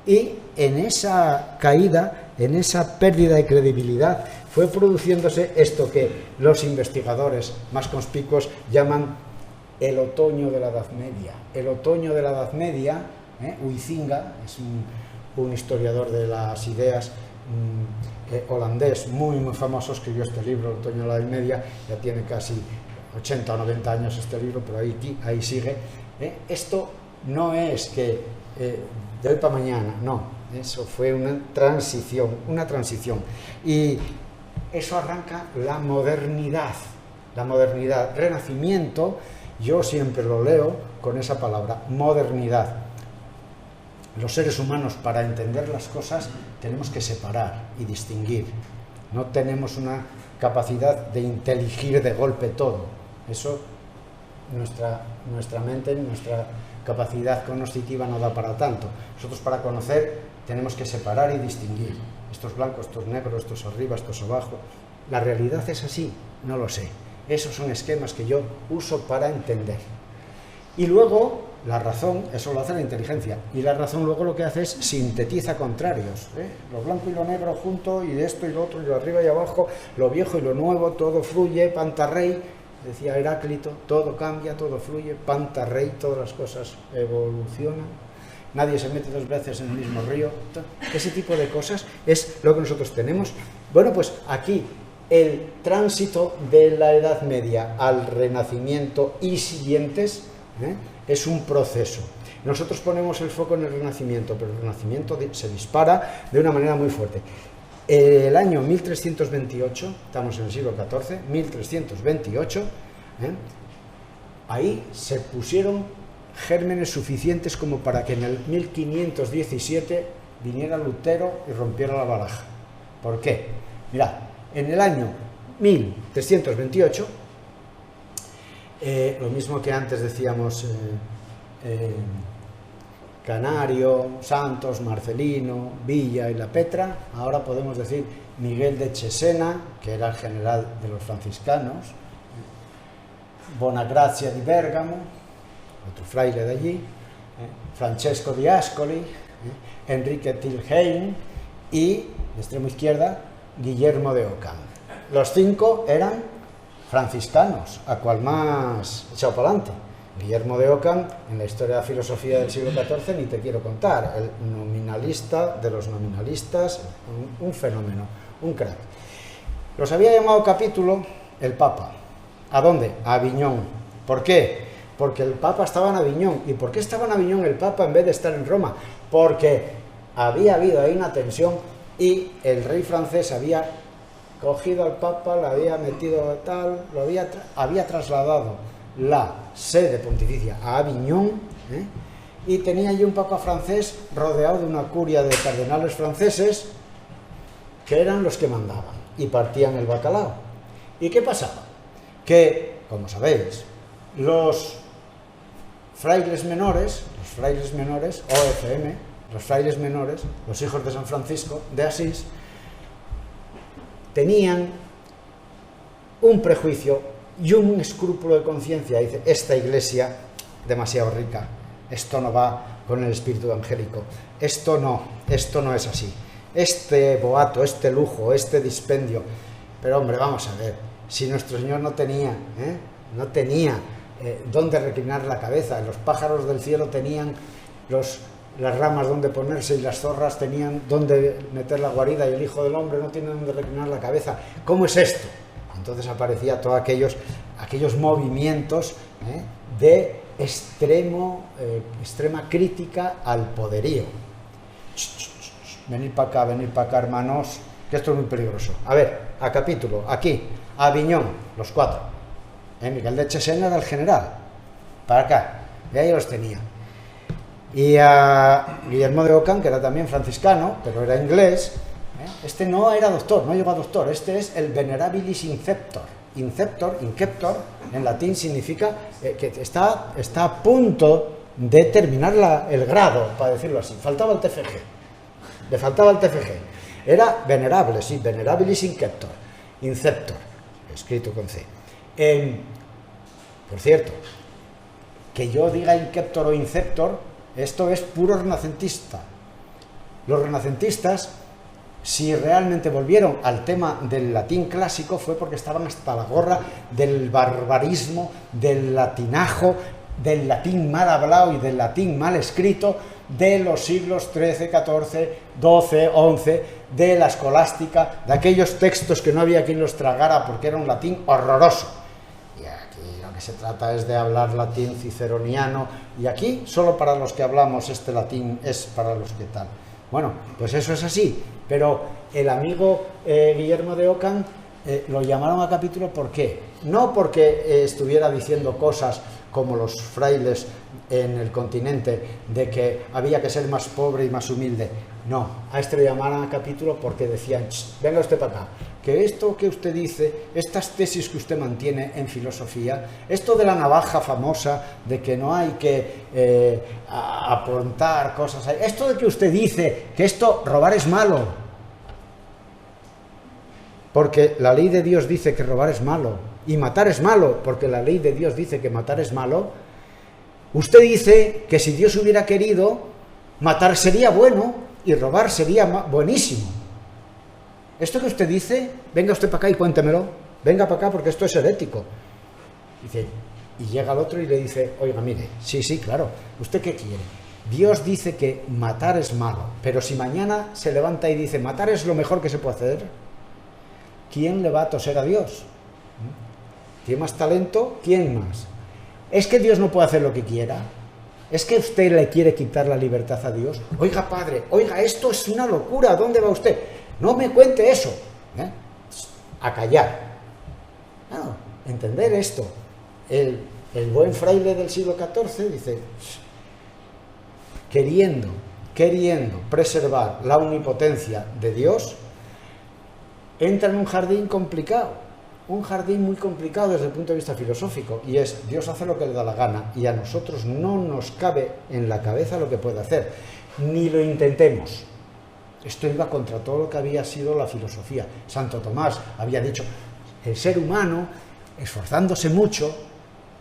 Y en esa caída, en esa pérdida de credibilidad, fue produciéndose esto que los investigadores más conspicuos llaman el otoño de la Edad Media. El otoño de la Edad Media, Huizinga, es un historiador de las ideas holandés muy famoso, escribió este libro, El otoño de la Edad Media, ya tiene casi 80 o 90 años este libro, pero ahí sigue. Esto no es que de hoy para mañana, no, eso fue una transición, y eso arranca la modernidad, renacimiento. Yo siempre lo leo con esa palabra, modernidad. Los seres humanos, para entender las cosas, tenemos que separar y distinguir. No tenemos una capacidad de inteligir de golpe todo. Eso, nuestra mente, nuestra capacidad cognitiva no da para tanto. Nosotros, para conocer, tenemos que separar y distinguir. Esto es blanco, esto es negro, esto es arriba, esto es abajo. ¿La realidad es así? No lo sé. Esos son esquemas que yo uso para entender. Y luego, la razón, eso lo hace la inteligencia, y la razón luego lo que hace es sintetiza contrarios, lo blanco y lo negro junto, y esto y lo otro, y lo arriba y abajo, lo viejo y lo nuevo, todo fluye, pantarrey, decía Heráclito, todo cambia, todo fluye, pantarrey, todas las cosas evolucionan, nadie se mete dos veces en el mismo río. Ese tipo de cosas es lo que nosotros tenemos. Bueno, pues aquí el tránsito de la Edad Media al Renacimiento y siguientes es un proceso. Nosotros ponemos el foco en el Renacimiento, pero el Renacimiento se dispara de una manera muy fuerte. El año 1328, estamos en el siglo XIV, 1328, ahí se pusieron gérmenes suficientes como para que en el 1517 viniera Lutero y rompiera la baraja. ¿Por qué? Mirad, en el año 1328, lo mismo que antes decíamos, Canario, Santos, Marcelino, Villa y La Petra, ahora podemos decir Miguel de Cesena, que era el general de los franciscanos, Bonagrazia di Bergamo, otro fraile de allí, Francesco di Ascoli, Enrique Tilheim y, de extremo izquierda, Guillermo de Ockham. Los 5 eran franciscanos, a cual más echado para adelante. Guillermo de Ockham, en la historia de la filosofía del siglo XIV, ni te quiero contar, el nominalista de los nominalistas, un fenómeno, un crack. Los había llamado capítulo el Papa. ¿A dónde? A Aviñón. ¿Por qué? Porque el Papa estaba en Aviñón. ¿Y por qué estaba en Aviñón el Papa en vez de estar en Roma? Porque había habido ahí una tensión y el rey francés había cogido al Papa, lo había metido tal, lo había trasladado la sede pontificia a Aviñón, y tenía allí un Papa francés rodeado de una curia de cardenales franceses que eran los que mandaban y partían el bacalao. ¿Y qué pasaba? Que, como sabéis, los frailes menores, OFM, los frailes menores, los hijos de San Francisco de Asís, tenían un prejuicio y un escrúpulo de conciencia. Dice, esta iglesia demasiado rica, esto no va con el espíritu angélico, esto no es así, este boato, este lujo, este dispendio. Pero hombre, vamos a ver, si nuestro Señor no tenía dónde reclinar la cabeza, los pájaros del cielo tenían las ramas donde ponerse y las zorras tenían donde meter la guarida, y el Hijo del Hombre no tiene donde reclinar la cabeza. ¿Cómo es esto? Entonces aparecía todos aquellos movimientos de extrema crítica al poderío. Venid para acá, hermanos, que esto es muy peligroso. A ver, a capítulo, aquí, Aviñón, los 4. Miguel de Chesena era el general, para acá, y ahí los tenía. Y a Guillermo de Ockham, que era también franciscano, pero era inglés, este no era doctor, no llegó a doctor, este es el Venerabilis Inceptor. Inceptor, en latín significa que está a punto de terminar el grado, para decirlo así. Faltaba el TFG, le faltaba el TFG. Era venerable, sí, Venerabilis Inceptor, escrito con C. Por cierto, que yo diga Inceptor o Inceptor, esto es puro renacentista. Los renacentistas, si realmente volvieron al tema del latín clásico, fue porque estaban hasta la gorra del barbarismo, del latinajo, del latín mal hablado y del latín mal escrito de los siglos XIII, XIV, XII, XI, de la escolástica, de aquellos textos que no había quien los tragara porque era un latín horroroso. Y aquí lo que se trata es de hablar latín ciceroniano, y aquí solo para los que hablamos este latín es para los que tal. Bueno, pues eso es así, pero el amigo Guillermo de Ockham lo llamaron a capítulo, ¿por qué? No porque estuviera diciendo cosas como los frailes en el continente, de que había que ser más pobre y más humilde. No, a este le llamaron a capítulo porque decían, venga usted para acá, que esto que usted dice, estas tesis que usted mantiene en filosofía, esto de la navaja famosa, de que no hay que apuntar cosas ahí, esto de que usted dice que esto, robar es malo, porque la ley de Dios dice que robar es malo, y matar es malo, porque la ley de Dios dice que matar es malo. Usted dice que si Dios hubiera querido, matar sería bueno y robar sería buenísimo. Esto que usted dice, venga usted para acá y cuéntemelo, venga para acá porque esto es herético. Dice, y llega el otro y le dice, oiga, mire, sí, claro, ¿usted qué quiere? Dios dice que matar es malo, pero si mañana se levanta y dice, matar es lo mejor que se puede hacer, ¿quién le va a toser a Dios? ¿Tiene más talento? ¿Quién más? ¿Es que Dios no puede hacer lo que quiera? ¿Es que usted le quiere quitar la libertad a Dios? Oiga, padre, oiga, esto es una locura, ¿a dónde va usted? No me cuente eso. A callar. No, entender esto. El buen fraile del siglo XIV dice, queriendo preservar la omnipotencia de Dios, entra en un jardín complicado. Un jardín muy complicado desde el punto de vista filosófico, y es, Dios hace lo que le da la gana, y a nosotros no nos cabe en la cabeza lo que puede hacer, ni lo intentemos. Esto iba contra todo lo que había sido la filosofía. Santo Tomás había dicho, el ser humano, esforzándose mucho,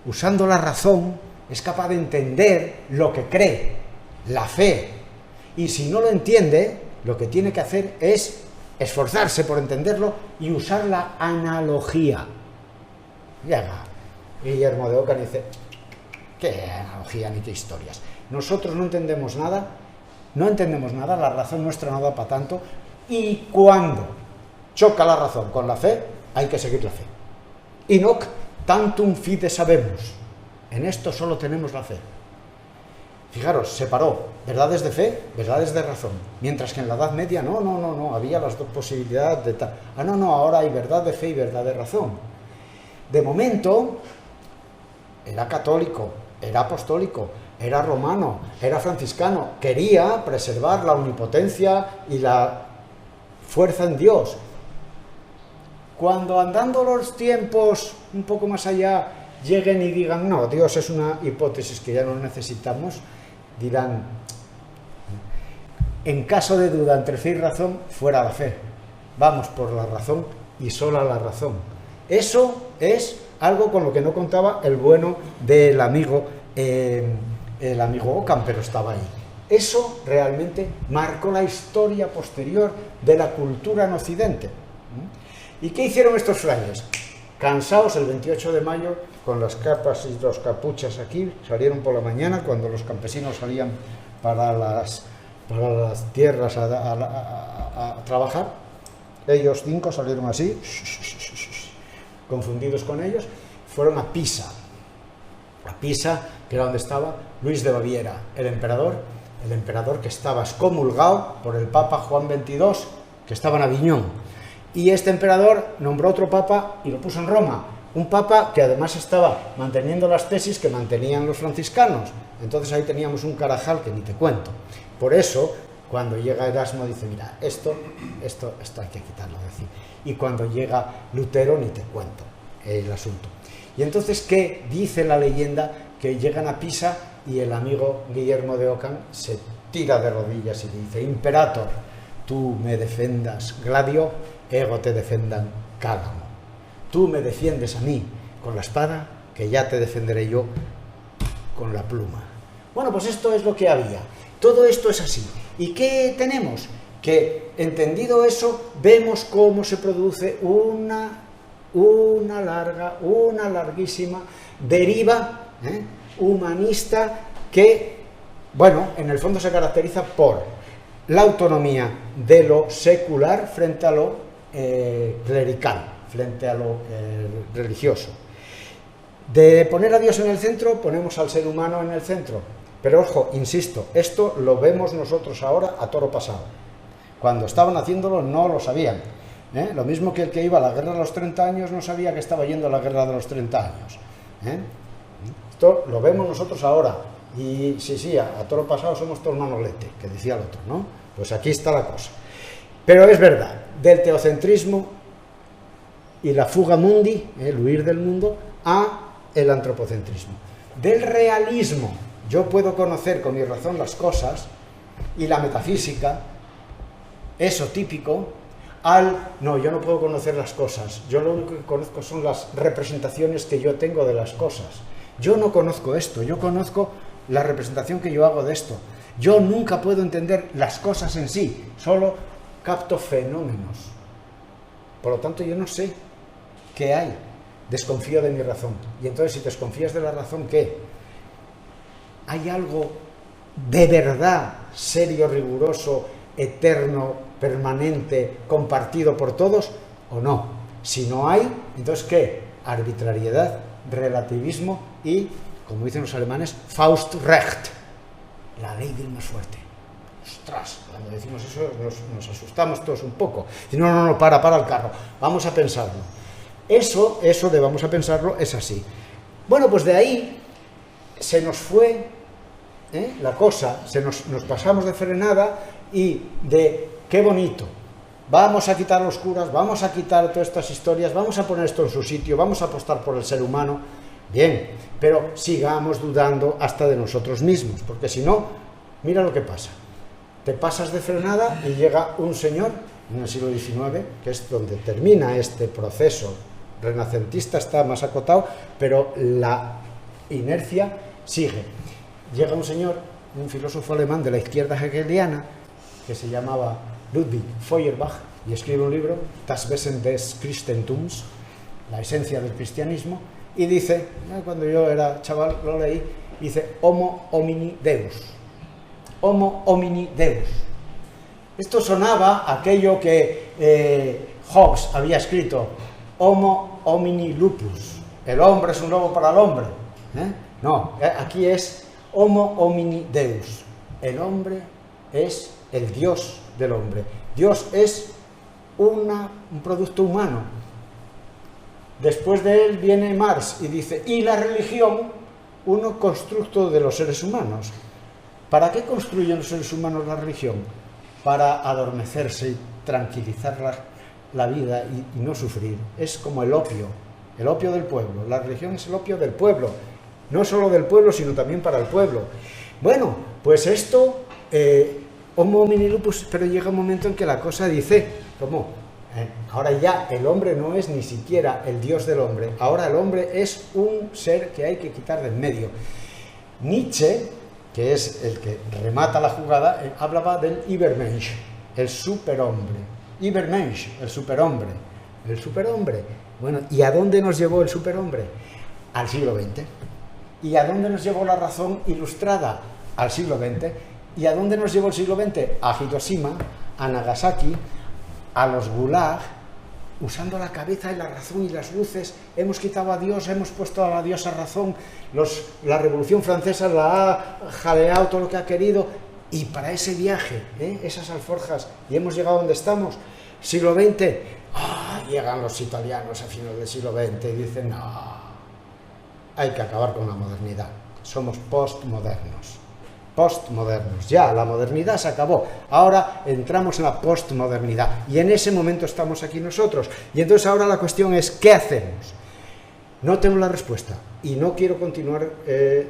usando la razón, es capaz de entender lo que cree, la fe, y si no lo entiende, lo que tiene que hacer es esforzarse por entenderlo y usar la analogía. Llega Guillermo de Ockham y dice, qué analogía ni qué historias. Nosotros no entendemos nada, la razón nuestra no da para tanto, y cuando choca la razón con la fe, hay que seguir la fe. Inoc tantum fide sabemus. En esto solo tenemos la fe. Fijaros, separó verdades de fe, verdades de razón, mientras que en la Edad Media no, había las dos posibilidades de tal. Ahora hay verdad de fe y verdad de razón. De momento, era católico, era apostólico, era romano, era franciscano, quería preservar la omnipotencia y la fuerza en Dios. Cuando andando los tiempos un poco más allá lleguen y digan, no, Dios es una hipótesis que ya no necesitamos, dirán, en caso de duda entre fe y razón, fuera la fe. Vamos por la razón y sola la razón. Eso es algo con lo que no contaba el bueno del amigo, el amigo Ockham, pero estaba ahí. Eso realmente marcó la historia posterior de la cultura en Occidente. ¿Y qué hicieron estos frailes? Cansados, el 28 de mayo, con las capas y los capuchas aquí, salieron por la mañana cuando los campesinos salían para las tierras a trabajar. Ellos 5 salieron así, confundidos con ellos, fueron a Pisa, que era donde estaba Luis de Baviera, el emperador que estaba excomulgado por el Papa Juan XXII, que estaba en Aviñón. Y este emperador nombró otro papa y lo puso en Roma. Un papa que además estaba manteniendo las tesis que mantenían los franciscanos. Entonces ahí teníamos un carajal que ni te cuento. Por eso, cuando llega Erasmo dice, mira, esto hay que quitarlo de decir. Y cuando llega Lutero ni te cuento el asunto. Y entonces, ¿qué dice la leyenda? Que llegan a Pisa y el amigo Guillermo de Ockham se tira de rodillas y dice, Imperator, tú me defendas Gladio, ego te defendan Cálamo. Tú me defiendes a mí con la espada, que ya te defenderé yo con la pluma. Bueno, pues esto es lo que había. Todo esto es así. ¿Y qué tenemos? Que, entendido eso, vemos cómo se produce una larguísima deriva humanista que, bueno, en el fondo se caracteriza por la autonomía de lo secular frente a lo clerical, frente a lo religioso. De poner a Dios en el centro, ponemos al ser humano en el centro. Pero ojo, insisto, esto lo vemos nosotros ahora a toro pasado. Cuando estaban haciéndolo no lo sabían. Lo mismo que el que iba a la guerra de los 30 años no sabía que estaba yendo a la guerra de los 30 años. Esto lo vemos nosotros ahora. Y sí, a toro pasado somos todos manolete, que decía el otro, ¿no? Pues aquí está la cosa. Pero es verdad, del teocentrismo y la fuga mundi, el huir del mundo, a el antropocentrismo. Del realismo, yo puedo conocer con mi razón las cosas, y la metafísica, eso típico, no, yo no puedo conocer las cosas, yo lo único que conozco son las representaciones que yo tengo de las cosas. Yo no conozco esto, yo conozco la representación que yo hago de esto. Yo nunca puedo entender las cosas en sí, solo capto fenómenos. Por lo tanto, yo no sé qué hay. Desconfío de mi razón. Y entonces, si desconfías de la razón, ¿qué? ¿Hay algo de verdad serio, riguroso, eterno, permanente, compartido por todos o no? Si no hay, entonces ¿qué? Arbitrariedad, relativismo y, como dicen los alemanes, Faustrecht, la ley del más fuerte. Ostras, cuando decimos eso nos asustamos todos un poco. Y no, para el carro, vamos a pensarlo. Eso de vamos a pensarlo es así. Bueno, pues de ahí se nos fue la cosa, nos pasamos de frenada y de qué bonito, vamos a quitar los curas, vamos a quitar todas estas historias, vamos a poner esto en su sitio, vamos a apostar por el ser humano. Bien, pero sigamos dudando hasta de nosotros mismos, porque si no, mira lo que pasa. Te pasas de frenada y llega un señor en el siglo XIX, que es donde termina este proceso renacentista, está más acotado, pero la inercia sigue. Llega un señor, un filósofo alemán de la izquierda hegeliana, que se llamaba Ludwig Feuerbach, y escribe un libro, Das Wesen des Christentums, la esencia del cristianismo, y dice, cuando yo era chaval lo leí, dice Homo homini Deus. Homo homini Deus. Esto sonaba a aquello que Hobbes había escrito, Homo homini lupus, el hombre es un lobo para el hombre. No, aquí es Homo homini Deus, el hombre es el Dios del hombre. Dios es un producto humano. Después de él viene Marx y dice, y la religión, uno constructo de los seres humanos. ¿Para qué construyen los seres humanos la religión? Para adormecerse y tranquilizar la vida y no sufrir. Es como el opio del pueblo. La religión es el opio del pueblo, no solo del pueblo, sino también para el pueblo. Bueno, pues esto, homo homini lupus, pero llega un momento en que la cosa dice, ¿cómo? Ahora ya el hombre no es ni siquiera el Dios del hombre, ahora el hombre es un ser que hay que quitar de en medio. Nietzsche, que es el que remata la jugada, hablaba del Übermensch, el superhombre. Übermensch, el superhombre. El superhombre. Bueno, ¿y a dónde nos llevó el superhombre? Al siglo XX. ¿Y a dónde nos llevó la razón ilustrada? Al siglo XX. ¿Y a dónde nos llevó el siglo XX? A Hiroshima, a Nagasaki, a los gulag, usando la cabeza y la razón y las luces. Hemos quitado a Dios, hemos puesto a la diosa razón. La Revolución Francesa la ha jaleado todo lo que ha querido. Y para ese viaje, esas alforjas, y hemos llegado donde estamos, siglo XX, ¡ay! llegan los italianos a finales del siglo XX y dicen, no, hay que acabar con la modernidad, somos postmodernos. Ya, la modernidad se acabó, ahora entramos en la postmodernidad y en ese momento estamos aquí nosotros. Y entonces ahora la cuestión es, ¿qué hacemos? No tengo la respuesta y no quiero continuar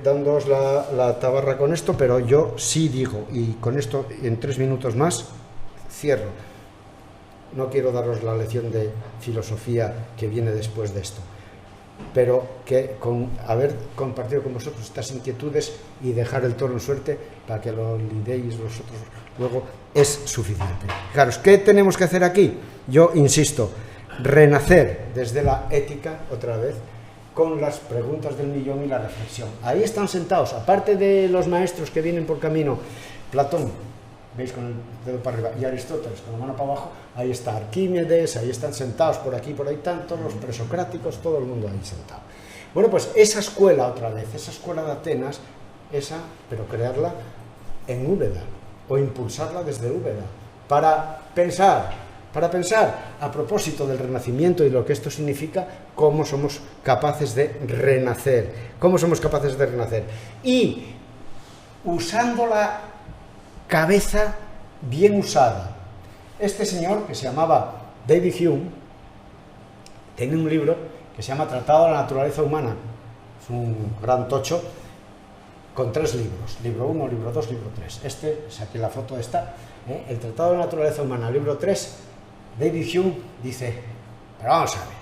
dándoos la tabarra con esto, pero yo sí digo, y con esto en 3 minutos más cierro, no quiero daros la lección de filosofía que viene después de esto, pero que con haber compartido con vosotros estas inquietudes y dejar el toro en suerte para que lo lidéis vosotros luego es suficiente. Fijaros, ¿qué tenemos que hacer aquí? Yo insisto, renacer desde la ética otra vez, con las preguntas del millón y la reflexión. Ahí están sentados, aparte de los maestros que vienen por camino, Platón, veis con el dedo para arriba, y Aristóteles con la mano para abajo, ahí está Arquímedes, ahí están sentados por aquí, por ahí, tanto los presocráticos, todo el mundo ahí sentado. Bueno, pues esa escuela otra vez, esa escuela de Atenas, pero crearla en Úbeda, o impulsarla desde Úbeda, para pensar a propósito del renacimiento y lo que esto significa, cómo somos capaces de renacer, y usando la cabeza bien usada. Este señor, que se llamaba David Hume, tiene un libro que se llama Tratado de la Naturaleza Humana, es un gran tocho, con 3 libros, libro 1, libro 2, libro 3. Saqué la foto esta, el Tratado de la Naturaleza Humana, libro 3, David Hume dice, pero vamos a ver,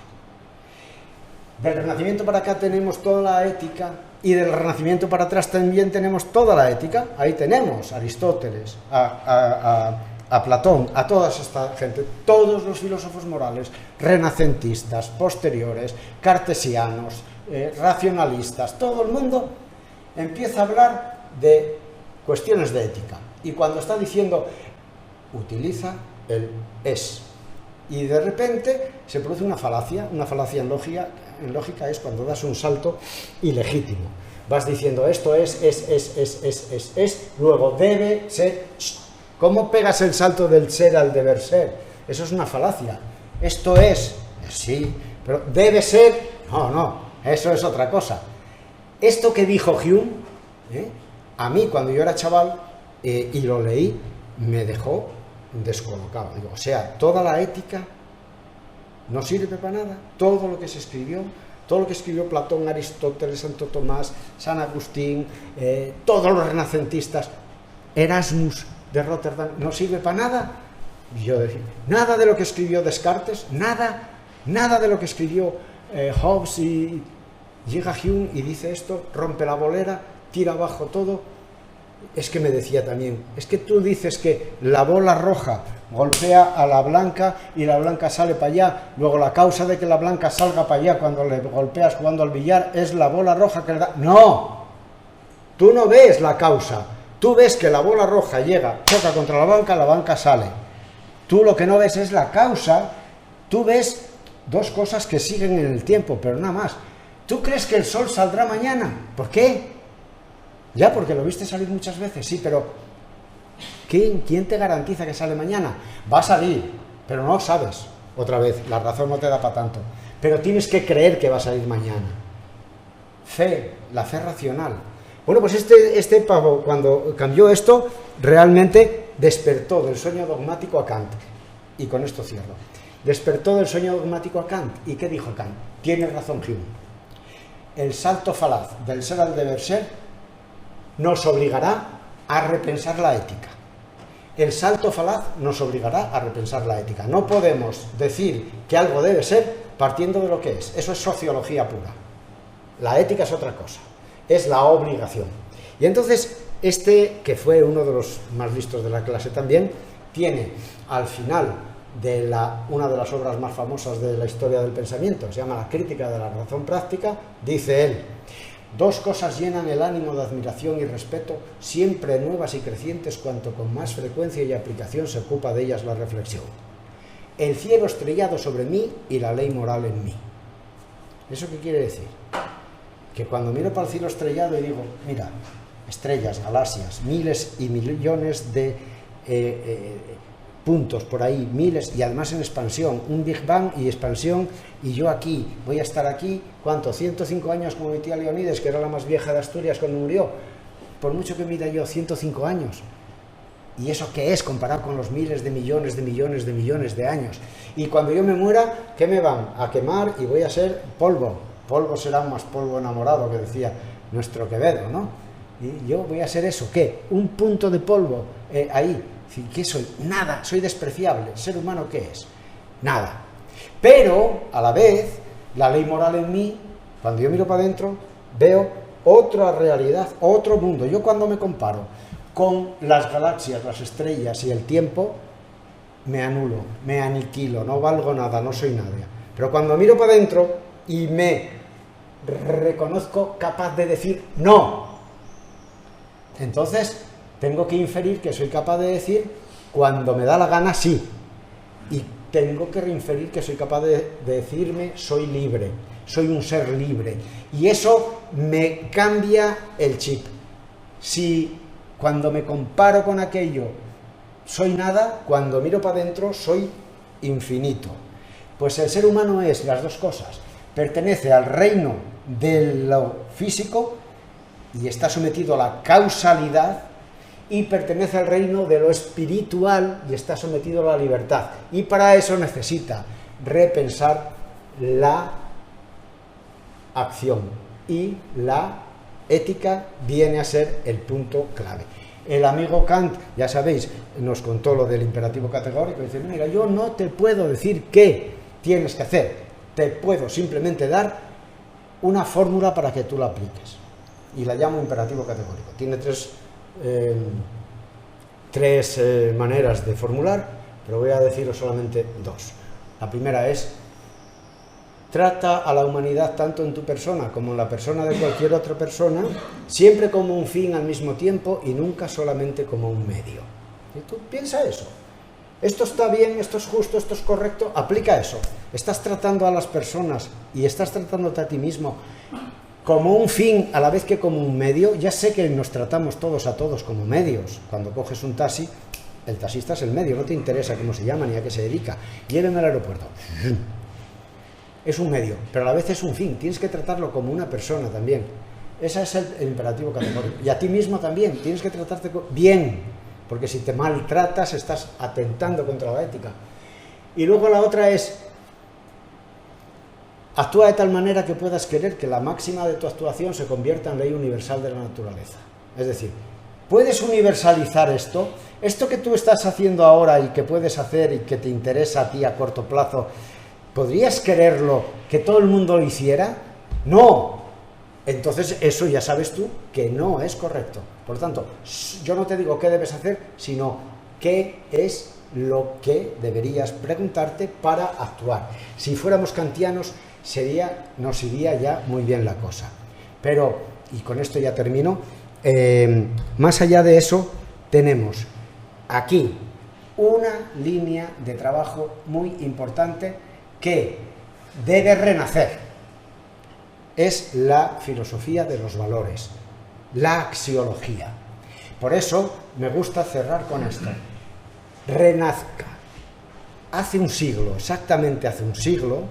del Renacimiento para acá tenemos toda la ética, y del Renacimiento para atrás también tenemos toda la ética. Ahí tenemos a Aristóteles, a Platón, a toda esta gente, todos los filósofos morales, renacentistas, posteriores, cartesianos, racionalistas, todo el mundo empieza a hablar de cuestiones de ética. Y cuando está diciendo, utiliza el es. Y de repente se produce una falacia en lógica es cuando das un salto ilegítimo. Vas diciendo esto es, luego debe ser. ¿Cómo pegas el salto del ser al deber ser? Eso es una falacia. Esto es, sí, pero debe ser, no, eso es otra cosa. Esto que dijo Hume, a mí cuando yo era chaval y lo leí, me dejó descolocado. Digo, o sea, toda la ética no sirve para nada. Todo lo que se escribió, todo lo que escribió Platón, Aristóteles, Santo Tomás, San Agustín, todos los renacentistas, Erasmus de Rotterdam, no sirve para nada. Y yo decía, nada de lo que escribió Descartes, nada de lo que escribió Hobbes, y llega Hume y dice esto, rompe la bolera, tira abajo todo. Es que me decía también, es que tú dices que la bola roja golpea a la blanca y la blanca sale para allá, luego la causa de que la blanca salga para allá cuando le golpeas jugando al billar es la bola roja que le da. No, tú no ves la causa, tú ves que la bola roja llega, choca contra la banca sale. Tú lo que no ves es la causa, tú ves 2 cosas que siguen en el tiempo, pero nada más. ¿Tú crees que el sol saldrá mañana? ¿Por qué? Ya, porque lo viste salir muchas veces, sí, pero ¿quién te garantiza que sale mañana? Va a salir, pero no sabes. Otra vez, la razón no te da para tanto. Pero tienes que creer que va a salir mañana. Fe, la fe racional. Bueno, pues este pavo, cuando cambió esto, realmente despertó del sueño dogmático a Kant. Y con esto cierro. Despertó del sueño dogmático a Kant. ¿Y qué dijo Kant? Tiene razón Hume. El salto falaz del ser al deber ser nos obligará a repensar la ética. El salto falaz nos obligará a repensar la ética. No podemos decir que algo debe ser partiendo de lo que es. Eso es sociología pura. La ética es otra cosa. Es la obligación. Y entonces, que fue uno de los más listos de la clase también, tiene al final de una de las obras más famosas de la historia del pensamiento, se llama La crítica de la razón práctica, dice él: 2 cosas llenan el ánimo de admiración y respeto, siempre nuevas y crecientes cuanto con más frecuencia y aplicación se ocupa de ellas la reflexión. El cielo estrellado sobre mí y la ley moral en mí. ¿Eso qué quiere decir? Que cuando miro para el cielo estrellado y digo, mira, estrellas, galaxias, miles y millones de puntos por ahí, miles, y además en expansión, un Big Bang y expansión, y yo aquí, voy a estar aquí, ¿cuánto? 105 años como mi tía Leonides, que era la más vieja de Asturias cuando murió, por mucho que mida yo, 105 años. ¿Y eso qué es comparado con los miles de millones de millones de millones de años? Y cuando yo me muera, ¿qué me van a quemar? Y voy a ser polvo. Polvo será más polvo enamorado, que decía nuestro Quevedo, ¿no? Y yo voy a ser eso, ¿qué? Un punto de polvo ahí. ¿Qué soy? Nada, soy despreciable. ¿Ser humano qué es? Nada. Pero, a la vez, la ley moral en mí, cuando yo miro para adentro, veo otra realidad, otro mundo. Yo cuando me comparo con las galaxias, las estrellas y el tiempo, me anulo, me aniquilo, no valgo nada, no soy nadie. Pero cuando miro para adentro y me reconozco capaz de decir no, entonces tengo que inferir que soy capaz de decir cuando me da la gana sí, y tengo que reinferir que soy capaz de decirme soy libre, soy un ser libre, y eso me cambia el chip. Si cuando me comparo con aquello soy nada, cuando miro para adentro soy infinito. Pues el ser humano es las dos cosas, pertenece al reino de lo físico y está sometido a la causalidad, y pertenece al reino de lo espiritual y está sometido a la libertad, y para eso necesita repensar la acción, y la ética viene a ser el punto clave. El amigo Kant, ya sabéis, nos contó lo del imperativo categórico, dice, mira, yo no te puedo decir qué tienes que hacer, te puedo simplemente dar una fórmula para que tú la apliques, y la llamo imperativo categórico. Tiene tres maneras de formular, pero voy a deciros solamente dos. La primera es: trata a la humanidad tanto en tu persona como en la persona de cualquier otra persona, siempre como un fin al mismo tiempo y nunca solamente como un medio. ¿Y tú piensa eso? Esto está bien, esto es justo, esto es correcto, aplica eso. Estás tratando a las personas y estás tratándote a ti mismo como un fin a la vez que como un medio. Ya sé que nos tratamos todos a todos como medios. Cuando coges un taxi, el taxista es el medio, no te interesa cómo se llama ni a qué se dedica. Llévenme al aeropuerto. Es un medio, pero a la vez es un fin. Tienes que tratarlo como una persona también. Ese es el imperativo categórico. Y a ti mismo también, tienes que tratarte bien, porque si te maltratas estás atentando contra la ética. Y luego la otra es: actúa de tal manera que puedas querer que la máxima de tu actuación se convierta en ley universal de la naturaleza. Es decir, puedes universalizar esto que tú estás haciendo ahora y que puedes hacer y que te interesa a ti a corto plazo. ¿Podrías quererlo que todo el mundo lo hiciera? No. Entonces eso ya sabes tú que no es correcto. Por lo tanto, yo no te digo qué debes hacer, sino qué es lo que deberías preguntarte para actuar. Si fuéramos kantianos, nos iría ya muy bien la cosa. Pero, y con esto ya termino, más allá de eso, tenemos aquí una línea de trabajo muy importante que debe renacer. Es la filosofía de los valores, la axiología. Por eso me gusta cerrar con esto. Renazca. Hace un siglo, exactamente hace un siglo,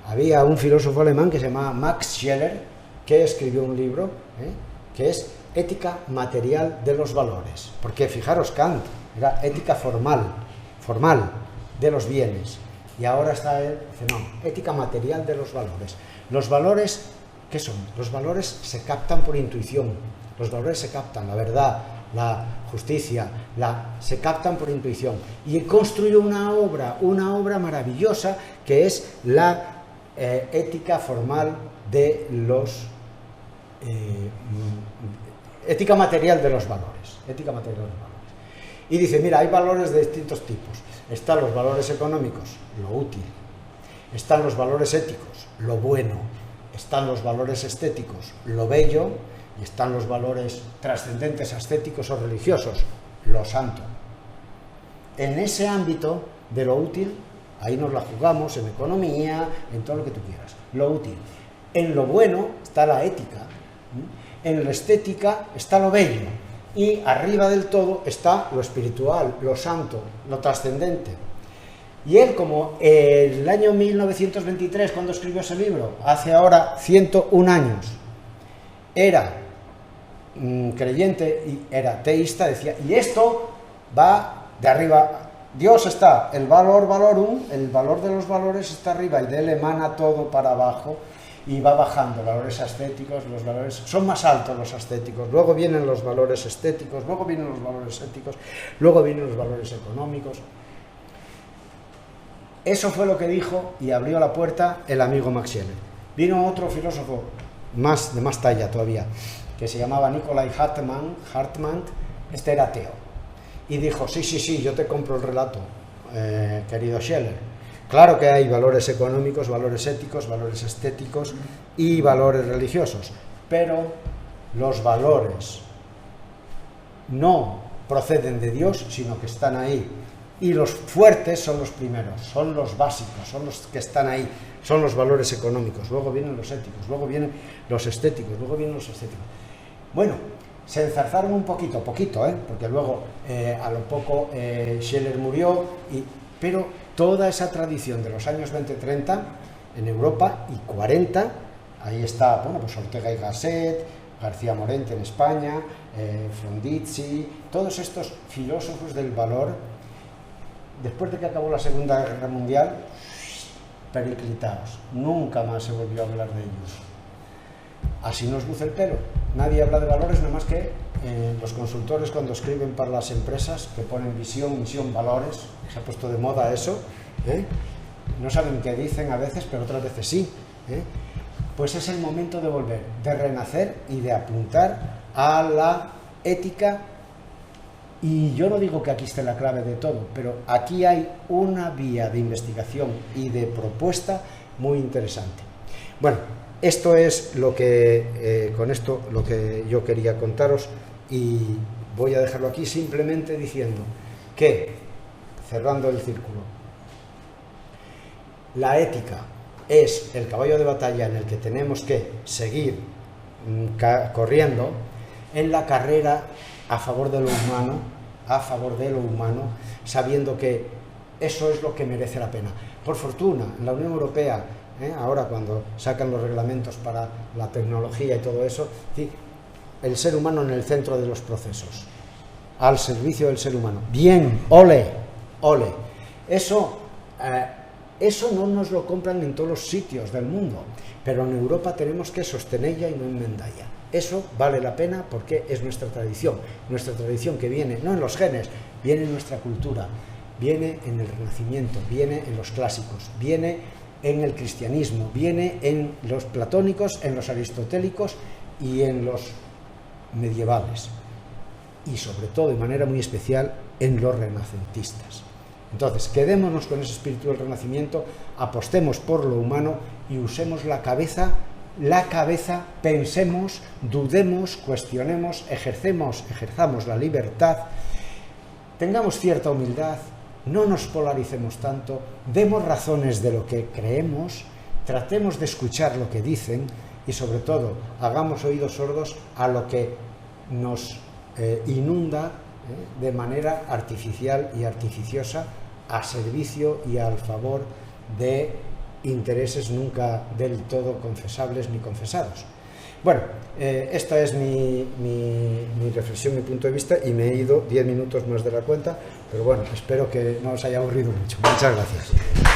había un filósofo alemán que se llamaba Max Scheler, que escribió un libro que es Ética material de los valores. Porque fijaros, Kant era ética formal de los bienes. Y ahora está él, dice, no, ética material de los valores. Los valores, ¿qué son? Los valores se captan por intuición. Los valores se captan, la verdad, la justicia, se captan por intuición. Y construyó una obra maravillosa que es la ética formal de los... ética material de los valores. Ética material de los valores. Y dice, mira, hay valores de distintos tipos. Están los valores económicos, lo útil. Están los valores éticos, lo bueno. Están los valores estéticos, lo bello. Y están los valores trascendentes, ascéticos o religiosos, lo santo. En ese ámbito de lo útil, ahí nos la jugamos, en economía, en todo lo que tú quieras. Lo útil. En lo bueno está la ética. En la estética está lo bello. y arriba del todo está lo espiritual, lo santo, lo trascendente. Y él, como el año 1923, cuando escribió ese libro, hace ahora 101 años, era creyente y era teísta, decía, y esto va de arriba. Dios está, el valor valorum, el valor de los valores está arriba y de él emana todo para abajo y va bajando, valores ascéticos, los valores son más altos los ascéticos, luego vienen los valores estéticos, luego vienen los valores éticos, luego vienen los valores económicos. Eso fue lo que dijo y abrió la puerta el amigo Max Scheler. Vino otro filósofo de más talla todavía, que se llamaba Nikolai Hartmann, este era ateo. Y dijo, sí, yo te compro el relato, querido Scheler. Claro que hay valores económicos, valores éticos, valores estéticos y valores religiosos, pero los valores no proceden de Dios, sino que están ahí. Y los fuertes son los primeros, son los básicos, son los que están ahí, son los valores económicos. Luego vienen los éticos, luego vienen los estéticos, luego vienen los estéticos. Bueno, se enzarzaron un poquito, porque luego a lo poco Scheler murió, pero toda esa tradición de los años 20-30 en Europa y 40, ahí está, bueno, pues Ortega y Gasset, García Morente en España, Frondizi, todos estos filósofos del valor, después de que acabó la Segunda Guerra Mundial, periclitados, nunca más se volvió a hablar de ellos. Así nos luce el pelo. Nadie habla de valores, nada más que los consultores cuando escriben para las empresas que ponen visión, misión, valores, se ha puesto de moda eso, no saben qué dicen a veces, pero otras veces sí. Pues es el momento de volver, de renacer y de apuntar a la ética. Y yo no digo que aquí esté la clave de todo, pero aquí hay una vía de investigación y de propuesta muy interesante. Bueno, esto es lo que, con esto, lo que yo quería contaros, y voy a dejarlo aquí simplemente diciendo que, cerrando el círculo, la ética es el caballo de batalla en el que tenemos que seguir corriendo en la carrera a favor de lo humano, sabiendo que eso es lo que merece la pena. Por fortuna, en la Unión Europea, ahora cuando sacan los reglamentos para la tecnología y todo eso, ¿sí?, el ser humano en el centro de los procesos, al servicio del ser humano. Bien, ole. Eso no nos lo compran en todos los sitios del mundo, pero en Europa tenemos que sostenerla y no enmendarla. Eso vale la pena porque es nuestra tradición que viene, no en los genes, viene en nuestra cultura, viene en el Renacimiento, viene en los clásicos, viene en el cristianismo, viene en los platónicos, en los aristotélicos y en los medievales, y sobre todo, de manera muy especial, en los renacentistas. Entonces, quedémonos con ese espíritu del Renacimiento, apostemos por lo humano y usemos la cabeza, pensemos, dudemos, cuestionemos, ejerzamos la libertad, tengamos cierta humildad, no nos polaricemos tanto, demos razones de lo que creemos, tratemos de escuchar lo que dicen y, sobre todo, hagamos oídos sordos a lo que nos inunda de manera artificial y artificiosa a servicio y al favor de intereses nunca del todo confesables ni confesados. Bueno, esta es mi reflexión, mi punto de vista, y me he ido 10 minutos más de la cuenta, pero bueno, espero que no os haya aburrido mucho. Muchas gracias.